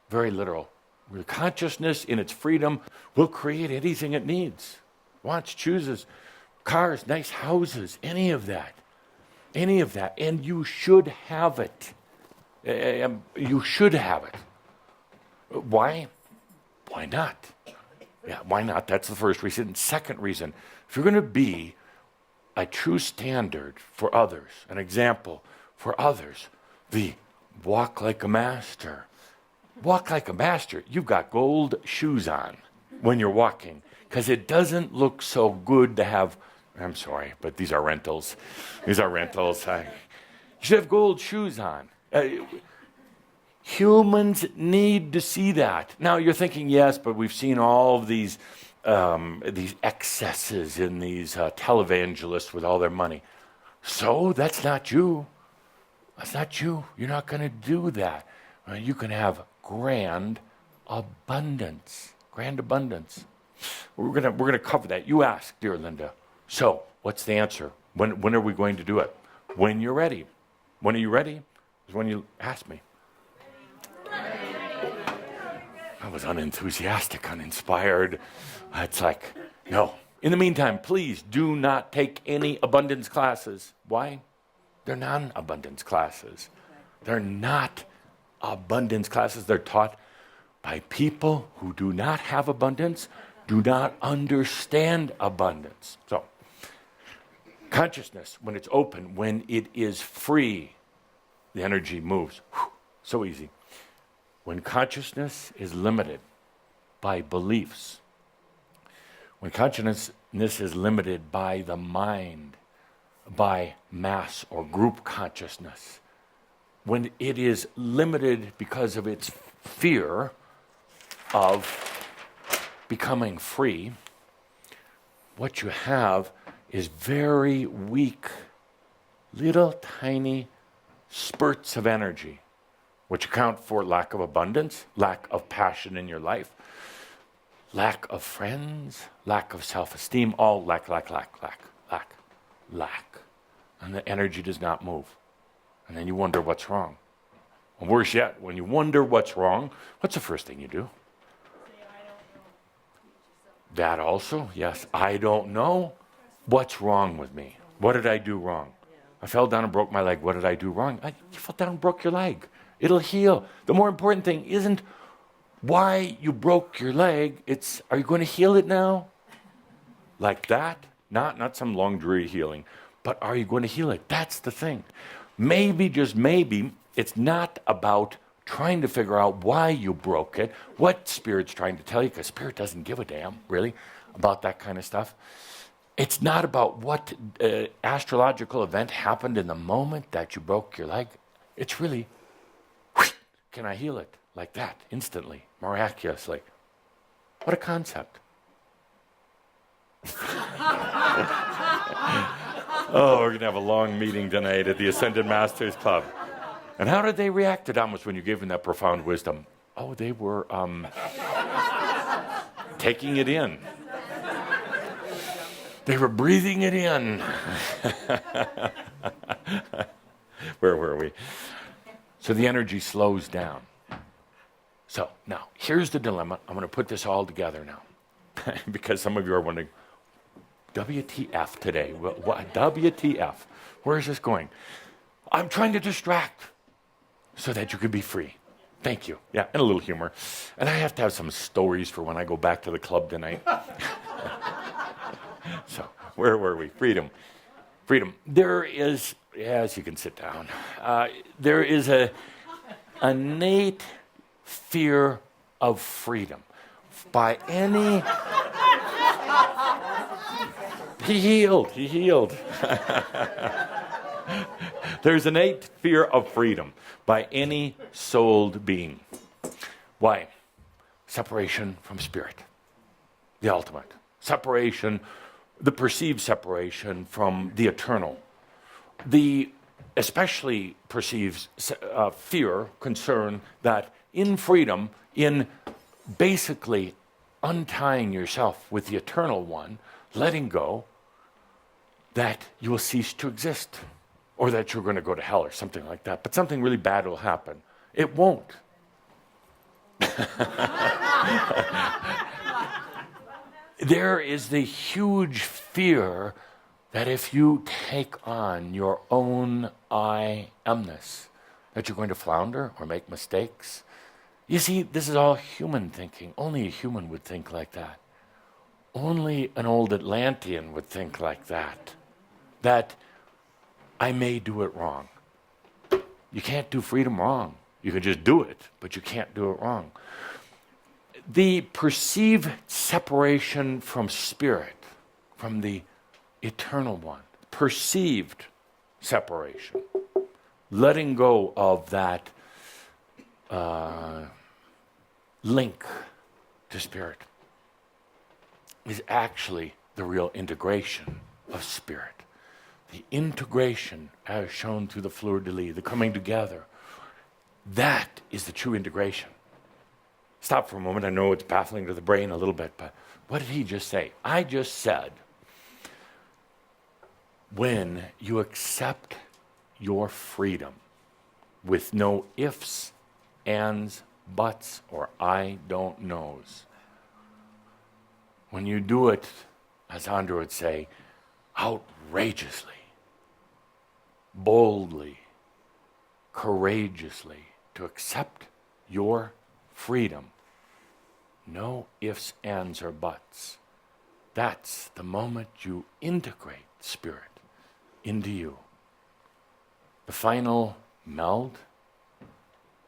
D: Very literal. Where consciousness in its freedom will create anything it needs, wants, chooses, cars, nice houses, any of that. And you should have it. You should have it. Why? Why not? Yeah, why not? That's the first reason. Second reason, if you're going to be a true standard for others, an example for others, the walk like a master. Walk like a master. You've got gold shoes on when you're walking, because it doesn't look so good to have, I'm sorry, but these are rentals. These are rentals. You should have gold shoes on. Humans need to see that. Now you're thinking, yes, but we've seen all of these excesses in these televangelists with all their money. So that's not you. That's not you. You're not going to do that. You can have grand abundance. Grand abundance. We're gonna cover that. You asked, dear Linda. So what's the answer? When are we going to do it? When you're ready. When are you ready? Is when you ask me. I was unenthusiastic, uninspired. It's like, no. In the meantime, please do not take any abundance classes. Why? They're non-abundance classes. They're not abundance classes. They're taught by people who do not have abundance, do not understand abundance. So, consciousness, when it's open, when it is free, the energy moves. Whew, so easy. When consciousness is limited by beliefs, when consciousness is limited by the mind, by mass or group consciousness, when it is limited because of its fear of becoming free, what you have is very weak, little tiny spurts of energy, which account for lack of abundance, lack of passion in your life, lack of friends, lack of self-esteem, all lack. And the energy does not move. And then you wonder what's wrong. And worse yet, when you wonder what's wrong, what's the first thing you do? That also, yes, I don't know. What's wrong with me? What did I do wrong? I fell down and broke my leg. What did I do wrong? You fell down and broke your leg. It'll heal. The more important thing isn't why you broke your leg. It's, are you going to heal it now? Like that? Not some long, dreary healing. But are you going to heal it? That's the thing. Maybe, just maybe, it's not about trying to figure out why you broke it, what Spirit's trying to tell you, because Spirit doesn't give a damn, really, about that kind of stuff. It's not about what astrological event happened in the moment that you broke your leg. It's really, can I heal it? Like that, instantly, miraculously. What a concept. Oh, we're going to have a long meeting tonight at the Ascended Masters Club. And how did they react to Adamus when you gave them that profound wisdom? Oh, they were taking it in. They were breathing it in. Where were we? So the energy slows down. So now, here's the dilemma. I'm going to put this all together now. Because some of you are wondering, WTF today? What, WTF? Where is this going? I'm trying to distract so that you could be free. Thank you. Yeah, and a little humor. And I have to have some stories for when I go back to the club tonight. So, where were we? Freedom. Freedom. There is, yes, you can sit down. There is a innate fear of freedom. By any... He healed. There's innate fear of freedom by any souled being. Why? separation from spirit, the ultimate. Separation, the perceived separation from the eternal. The especially perceives fear, concern that in freedom, in basically untying yourself with the eternal one, letting go, that you will cease to exist, or that you're going to go to hell or something like that. But something really bad will happen. It won't. There is the huge fear that if you take on your own I amness, that you're going to flounder or make mistakes. You see, this is all human thinking. Only a human would think like that. Only an old Atlantean would think like that. That I may do it wrong. You can't do freedom wrong. You can just do it, but you can't do it wrong. The perceived separation from spirit, from the eternal one, perceived separation, letting go of that link to spirit, is actually the real integration of spirit. The integration as shown through the fleur-de-lis, the coming together, that is the true integration. Stop for a moment. I know it's baffling to the brain a little bit, but what did he just say? I just said, when you accept your freedom with no ifs, ands, buts, or I don't knows, when you do it, as Andrew would say, outrageously, boldly, courageously, to accept your freedom, no ifs, ands, or buts, that's the moment you integrate spirit into you. The final meld,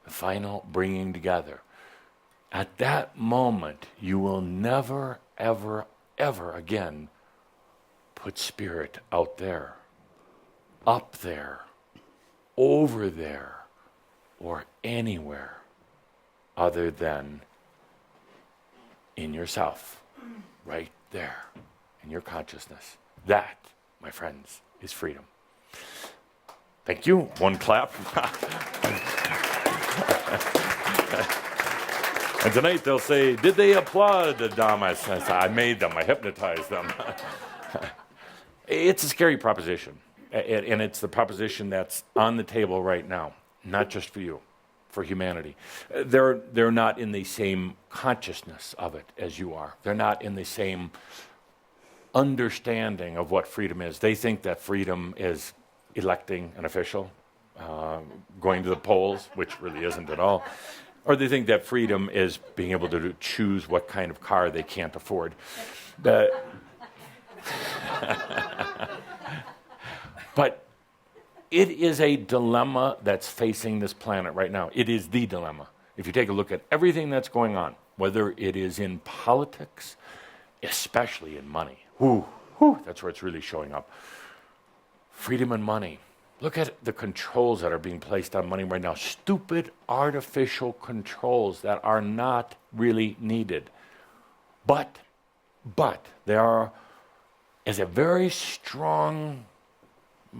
D: the final bringing together. At that moment, you will never, ever, ever again put spirit out there, up there, over there, or anywhere other than in yourself, right there, in your consciousness. That, my friends, is freedom. Thank you. One clap. And tonight they'll say, did they applaud Adamus'Answer? I made them. I hypnotized them. It's a scary proposition. And it's the proposition that's on the table right now, not just for you, for humanity. They're not in the same consciousness of it as you are. They're not in the same understanding of what freedom is. They think that freedom is electing an official, going to the polls, which really isn't at all. Or they think that freedom is being able to choose what kind of car they can't afford. But it is a dilemma that's facing this planet right now. It is the dilemma. If you take a look at everything that's going on, whether it is in politics, especially in money, that's where it's really showing up. Freedom and money. Look at the controls that are being placed on money right now. Stupid, artificial controls that are not really needed. But there is a very strong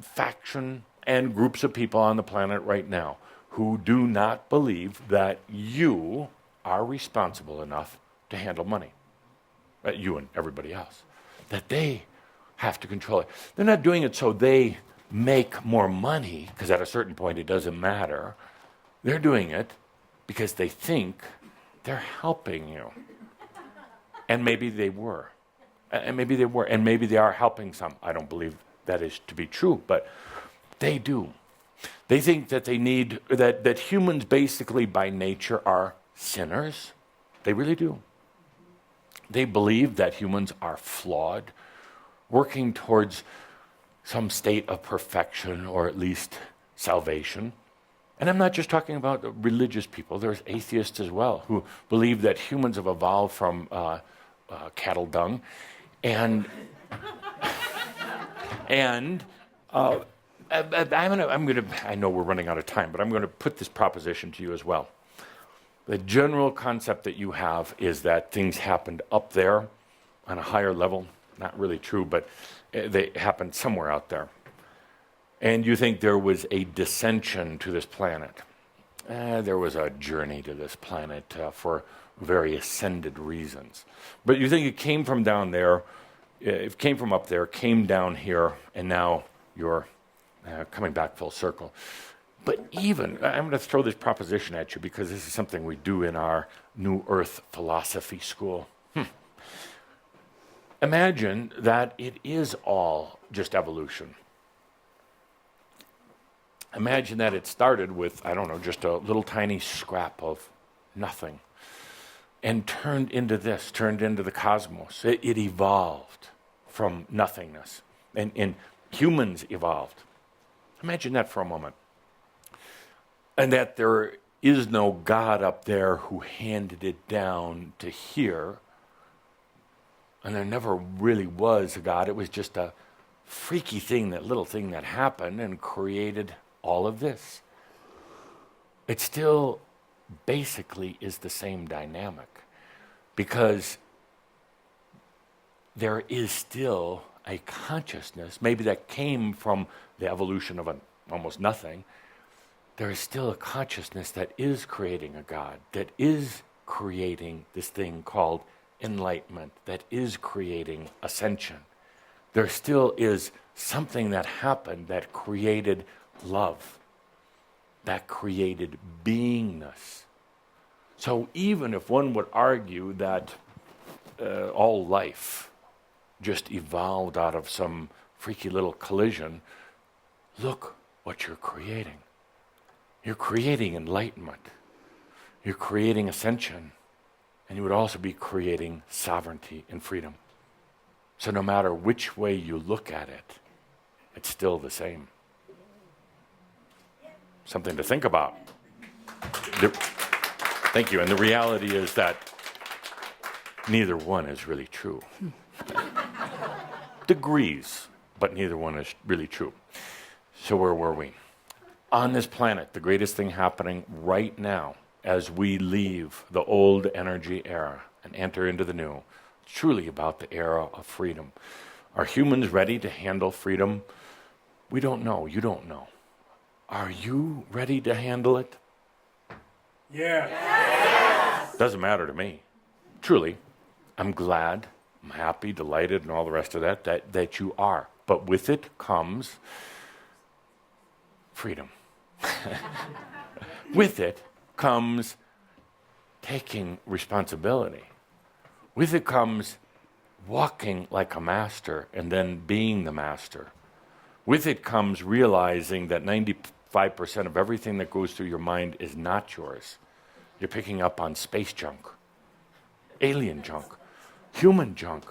D: faction and groups of people on the planet right now who do not believe that you are responsible enough to handle money. You and everybody else. That they have to control it. They're not doing it so they make more money, because at a certain point it doesn't matter. They're doing it because they think they're helping you. And maybe they were. And maybe they are helping some. I don't believe that is to be true, but they do. They think that they need, that humans basically by nature are sinners. They really do. They believe that humans are flawed, working towards some state of perfection or at least salvation. And I'm not just talking about religious people. There's atheists as well who believe that humans have evolved from cattle dung. And I know we're running out of time, but I'm going to put this proposition to you as well. The general concept that you have is that things happened up there on a higher level. Not really true, but they happened somewhere out there. And you think there was a dissension to this planet. There was a journey to this planet for very ascended reasons. But you think it came from down there, it came from up there, came down here, and now you're coming back full circle. But even, I'm going to throw this proposition at you because this is something we do in our New Earth philosophy school. Imagine that it is all just evolution. Imagine that it started with, I don't know, just a little tiny scrap of nothing and turned into this, turned into the cosmos. It evolved from nothingness, and humans evolved. Imagine that for a moment. And that there is no God up there who handed it down to here, and there never really was a God. It was just a freaky thing, that little thing that happened and created all of this. It still basically is the same dynamic, because there is still a consciousness, maybe that came from the evolution of almost nothing. There is still a consciousness that is creating a God, that is creating this thing called enlightenment, that is creating ascension. There still is something that happened that created love, that created beingness. So even if one would argue that all life just evolved out of some freaky little collision, look what you're creating. You're creating enlightenment. You're creating ascension. And you would also be creating sovereignty and freedom. So no matter which way you look at it, it's still the same. Something to think about. Thank you. And the reality is that neither one is really true. Degrees, but neither one is really true. So where were we? On this planet, the greatest thing happening right now as we leave the old energy era and enter into the new, it's truly about the era of freedom. Are humans ready to handle freedom? We don't know. You don't know. Are you ready to handle it?
L: Yes.
D: Doesn't matter to me. Truly, I'm glad, I'm happy, delighted, and all the rest of that you are. But with it comes freedom. With it comes taking responsibility. With it comes walking like a master and then being the master. With it comes realizing that 95% of everything that goes through your mind is not yours. You're picking up on space junk, alien junk, human junk,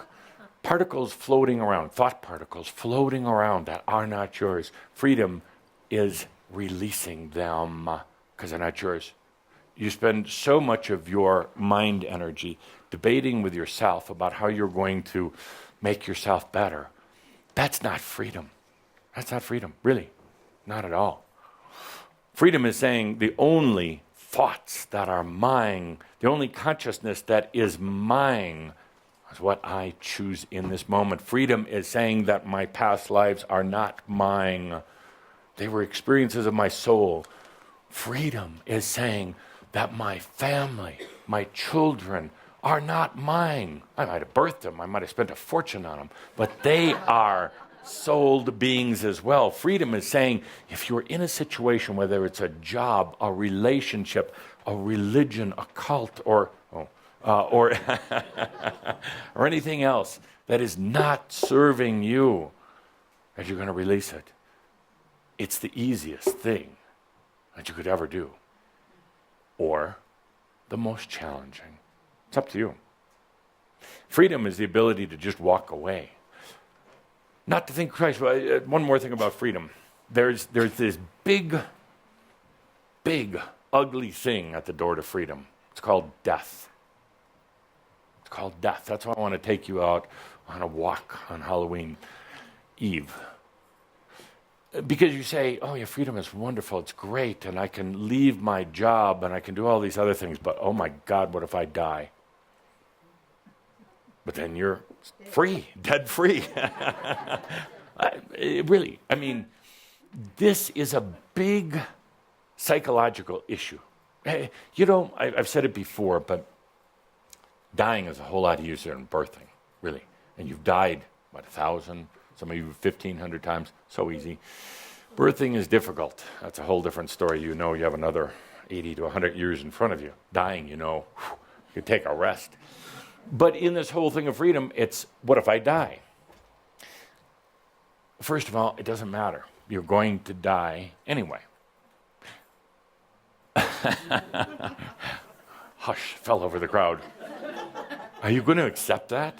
D: particles floating around, thought particles floating around that are not yours. Freedom is releasing them because they're not yours. You spend so much of your mind energy debating with yourself about how you're going to make yourself better. That's not freedom. That's not freedom, really. Not at all. Freedom is saying the only thoughts that are mine, the only consciousness that is mine is what I choose in this moment. Freedom is saying that my past lives are not mine. They were experiences of my soul. Freedom is saying that my family, my children, are not mine. I might have birthed them, I might have spent a fortune on them, but they are souled beings as well. Freedom is saying if you're in a situation, whether it's a job, a relationship, a religion, a cult, or or anything else that is not serving you, as you're going to release it. It's the easiest thing that you could ever do, or the most challenging. It's up to you. Freedom is the ability to just walk away. Not to think, Christ, one more thing about freedom. There's this big, ugly thing at the door to freedom. It's called death. It's called death. That's why I want to take you out on a walk on Halloween Eve. Because you say, oh yeah, freedom is wonderful, it's great, and I can leave my job and I can do all these other things, but oh my God, what if I die? But then you're free, dead free. Really, I mean, this is a big psychological issue. You know, I've said it before, but dying is a whole lot easier than birthing, really. And you've died, what, 1,000? Some of you 1,500 times, so easy. Birthing is difficult. That's a whole different story. You know you have another 80 to 100 years in front of you. Dying, you know, you could take a rest. But in this whole thing of freedom, it's, what if I die? First of all, it doesn't matter. You're going to die anyway. Hush, fell over the crowd. Are you going to accept that?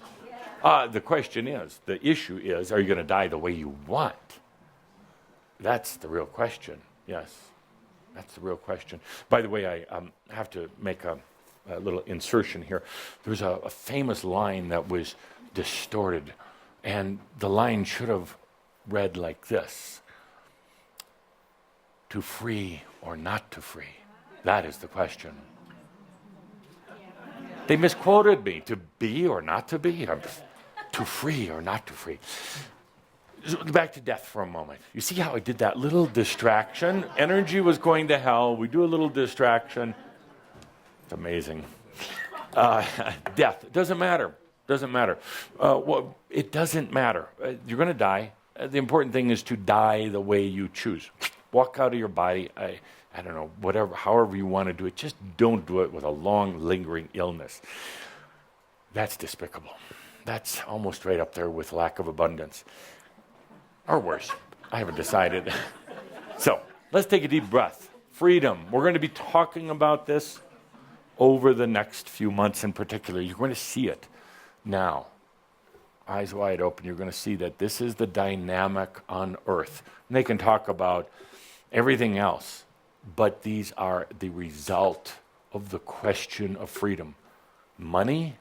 D: The question is, the issue is, are you going to die the way you want? That's the real question, yes. That's the real question. By the way, I have to make a little insertion here. There's a famous line that was distorted, and the line should have read like this: to free or not to free? That is the question. They misquoted me. To be or not to be? To free or not to free? So back to death for a moment. You see how I did that little distraction? Energy was going to hell. We do a little distraction. It's amazing. Death. It doesn't matter. Doesn't matter. Well, it doesn't matter. You're going to die. The important thing is to die the way you choose. Walk out of your body. I don't know, whatever, however you want to do it. Just don't do it with a long, lingering illness. That's despicable. That's almost right up there with lack of abundance. Or worse. I haven't decided. So, let's take a deep breath. Freedom. We're going to be talking about this over the next few months in particular. You're going to see it now. Eyes wide open. You're going to see that this is the dynamic on Earth. And they can talk about everything else, but these are the result of the question of freedom. Money,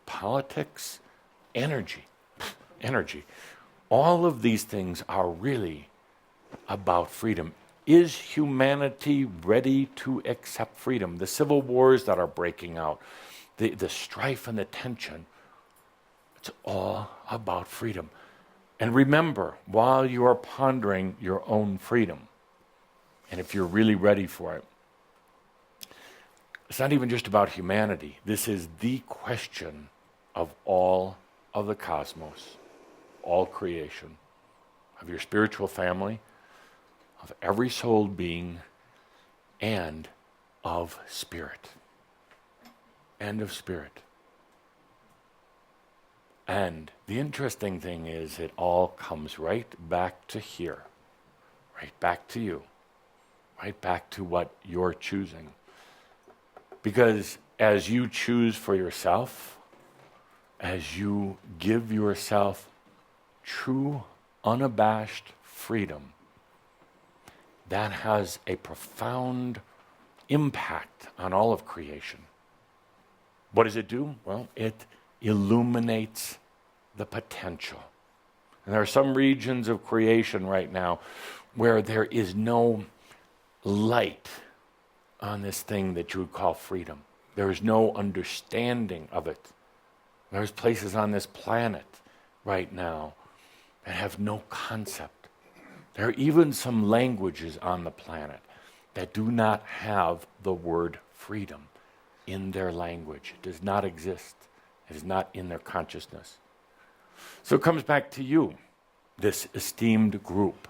D: politics, energy. Energy. All of these things are really about freedom. Is humanity ready to accept freedom? The civil wars that are breaking out, the strife and the tension, it's all about freedom. And remember, while you are pondering your own freedom, and if you're really ready for it, it's not even just about humanity. This is the question of all of the cosmos, all creation, of your spiritual family, of every soul being, and of spirit. And of spirit. And the interesting thing is it all comes right back to here, right back to you, right back to what you're choosing. Because as you choose for yourself, as you give yourself true, unabashed freedom, that has a profound impact on all of creation. What does it do? Well, it illuminates the potential. And there are some regions of creation right now where there is no light on this thing that you would call freedom. There is no understanding of it. There's places on this planet right now that have no concept. There are even some languages on the planet that do not have the word freedom in their language. It does not exist. It is not in their consciousness. So it comes back to you, this esteemed group,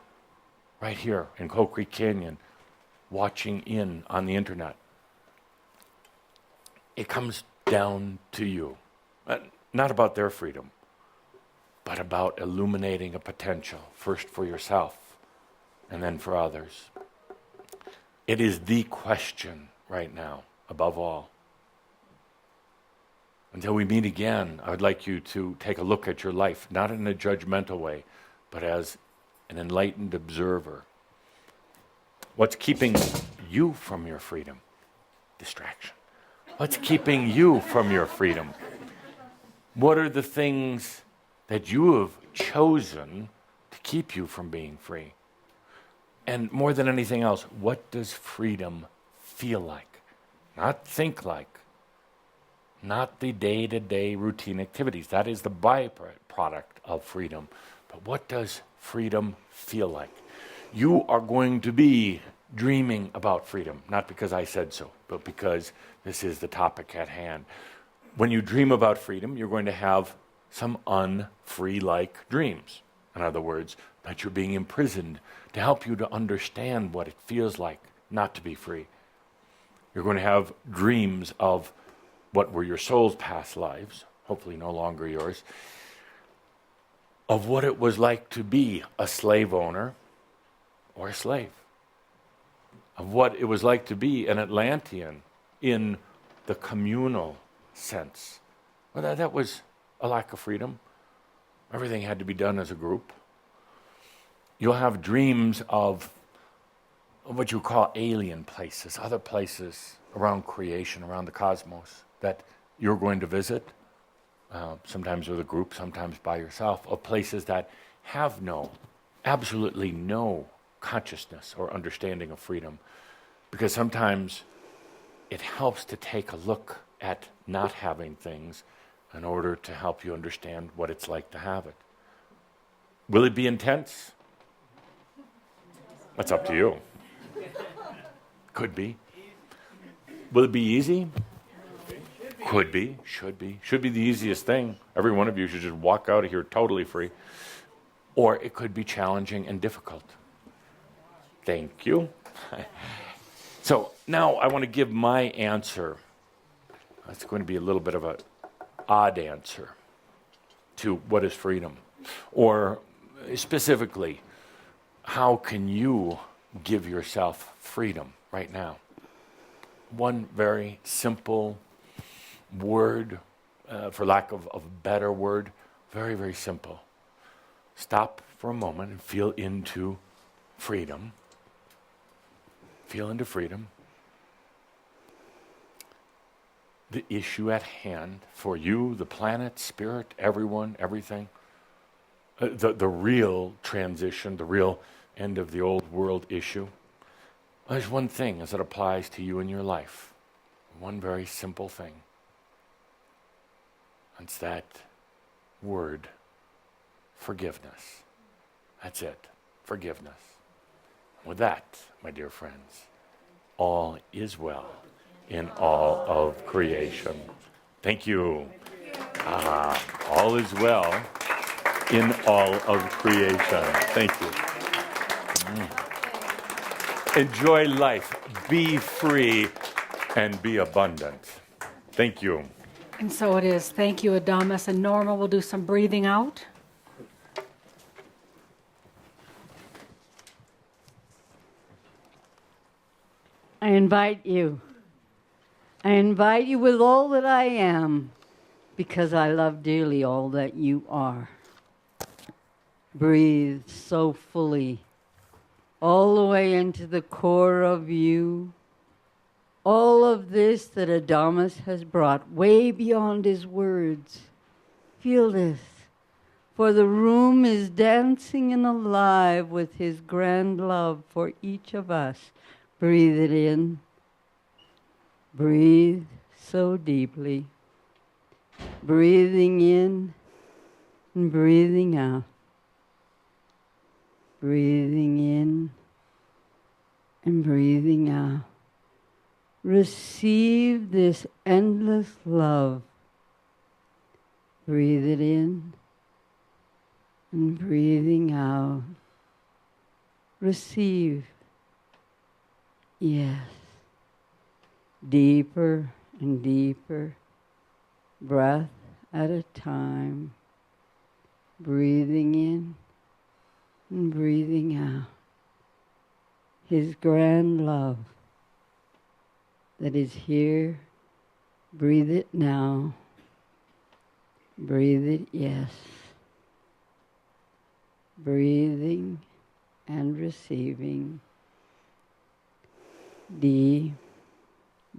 D: right here in Coal Creek Canyon, watching in on the internet. It comes down to you. Not about their freedom, but about illuminating a potential, first for yourself, and then for others. It is the question right now, above all. Until we meet again, I would like you to take a look at your life, not in a judgmental way, but as an enlightened observer. What's keeping you from your freedom? Distraction. What's keeping you from your freedom? What are the things that you have chosen to keep you from being free? And more than anything else, what does freedom feel like? Not think like. Not the day-to-day routine activities. That is the byproduct of freedom. But what does freedom feel like? You are going to be dreaming about freedom, not because I said so, but because this is the topic at hand. When you dream about freedom, you're going to have some unfree-like dreams. In other words, that you're being imprisoned to help you to understand what it feels like not to be free. You're going to have dreams of what were your soul's past lives, hopefully no longer yours, of what it was like to be a slave owner or a slave, of what it was like to be an Atlantean in the communal sense. Well, that was a lack of freedom. Everything had to be done as a group. You'll have dreams of what you call alien places, other places around creation, around the cosmos, that you're going to visit, sometimes with a group, sometimes by yourself, of places that have absolutely no consciousness or understanding of freedom. Because sometimes it helps to take a look at not having things in order to help you understand what it's like to have it. Will it be intense? That's up to you. Could be. Will it be easy? Could be, should be. Should be the easiest thing. Every one of you should just walk out of here totally free. Or it could be challenging and difficult. Thank you. So now I want to give my answer. It's going to be a little bit of an odd answer to what is freedom. Or specifically, how can you give yourself freedom right now? One very simple word, for lack of a better word, very, very simple. Stop for a moment and feel into freedom. Feel into freedom. The issue at hand for you, the planet, spirit, everyone, everything. The real transition, the real end of the old world issue. There's one thing as it applies to you in your life. One very simple thing. It's that word, forgiveness. That's it, forgiveness. With that, my dear friends, all is well in all of creation. Thank you. All is well in all of creation. Thank you. Enjoy life, be free, and be abundant. Thank you.
A: And so it is. Thank you, Adamus. And Norma will do some breathing out.
B: I invite you with all that I am, because I love dearly all that you are. Breathe so fully, all the way into the core of you. All of this that Adamus has brought way beyond his words. Feel this, for the room is dancing and alive with his grand love for each of us. Breathe it in. Breathe so deeply. Breathing in and breathing out. Breathing in and breathing out. Receive this endless love. Breathe it in and breathing out. Receive. Yes. Deeper and deeper, breath at a time. Breathing in and breathing out. His grand love that is here. Breathe it now. Breathe it, yes. Breathing and receiving. Deep,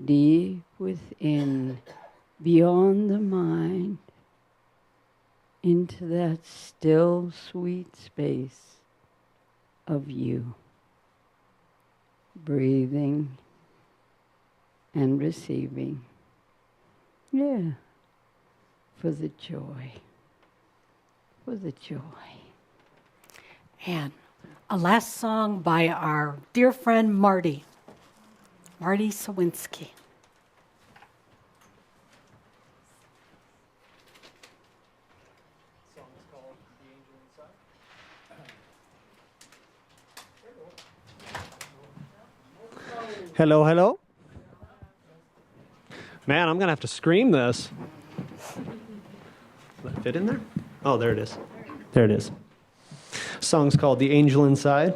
B: deep within, beyond the mind, into that still, sweet space of you. breathing and receiving. Yeah, for the joy. For the joy.
A: And a last song by our dear friend Marty Sawinski.
I: Hello, hello. Man, I'm going to have to scream this. Will that fit in there? Oh, there it is. There it is. Song's called The Angel Inside.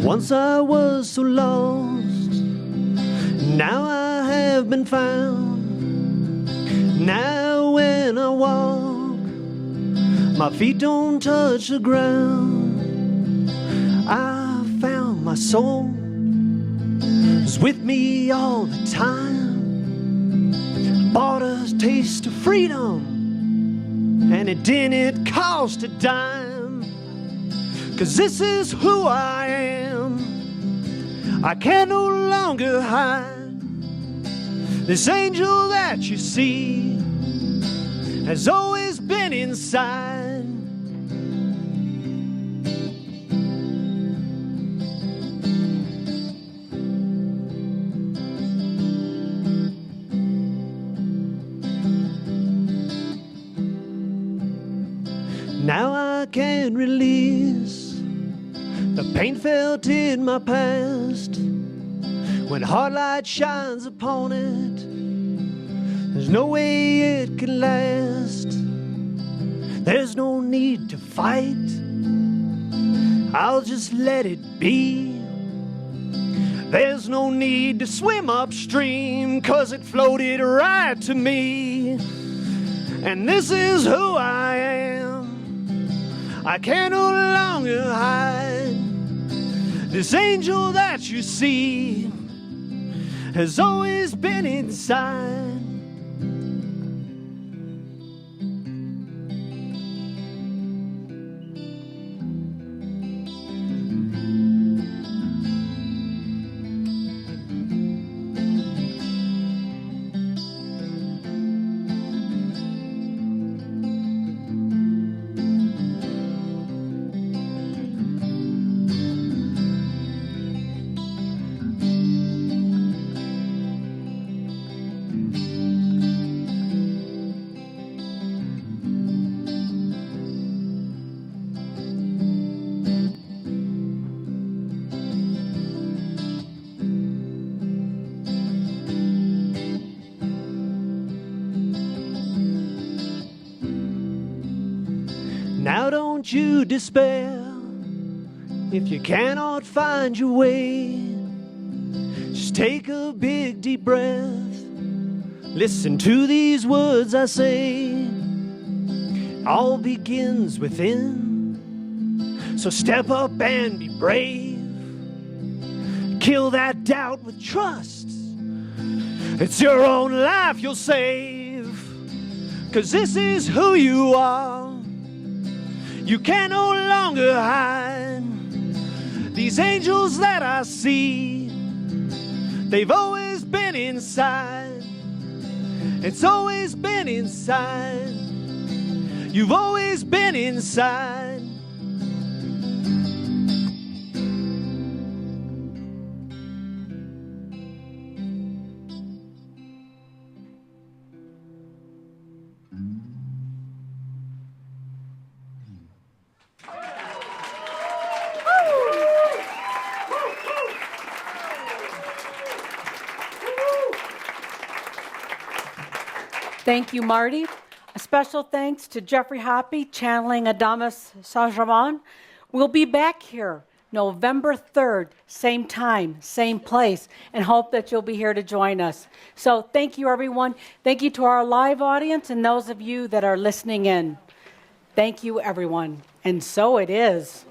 I: Once I was so lost, now I have been found. Now when I walk, my feet don't touch the ground. I found my soul was with me all the time. Bought a taste of freedom, and it didn't cost a dime. 'Cause this is who I am. I can no longer hide. This angel that you see has always been inside. Now I can release the pain felt in my past. When hard light shines upon it, there's no way it can last. There's no need to fight, I'll just let it be. There's no need to swim upstream, 'cause it floated right to me. And this is who I am. I can no longer hide. This angel that you see has always been inside. Now don't you despair if you cannot find your way. Just take a big deep breath. Listen to these words I say. All begins within. So step up and be brave. Kill that doubt with trust. It's your own life you'll save. 'Cause this is who you are. You can no longer hide. These angels that I see, they've always been inside. It's always been inside. You've always been inside.
A: Thank you, Marty. A special thanks to Jeffrey Hoppy, channeling Adamus'Answer. We'll be back here November 3rd, same time, same place, and hope that you'll be here to join us. So thank you, everyone. Thank you to our live audience and those of you that are listening in. Thank you, everyone. And so it is.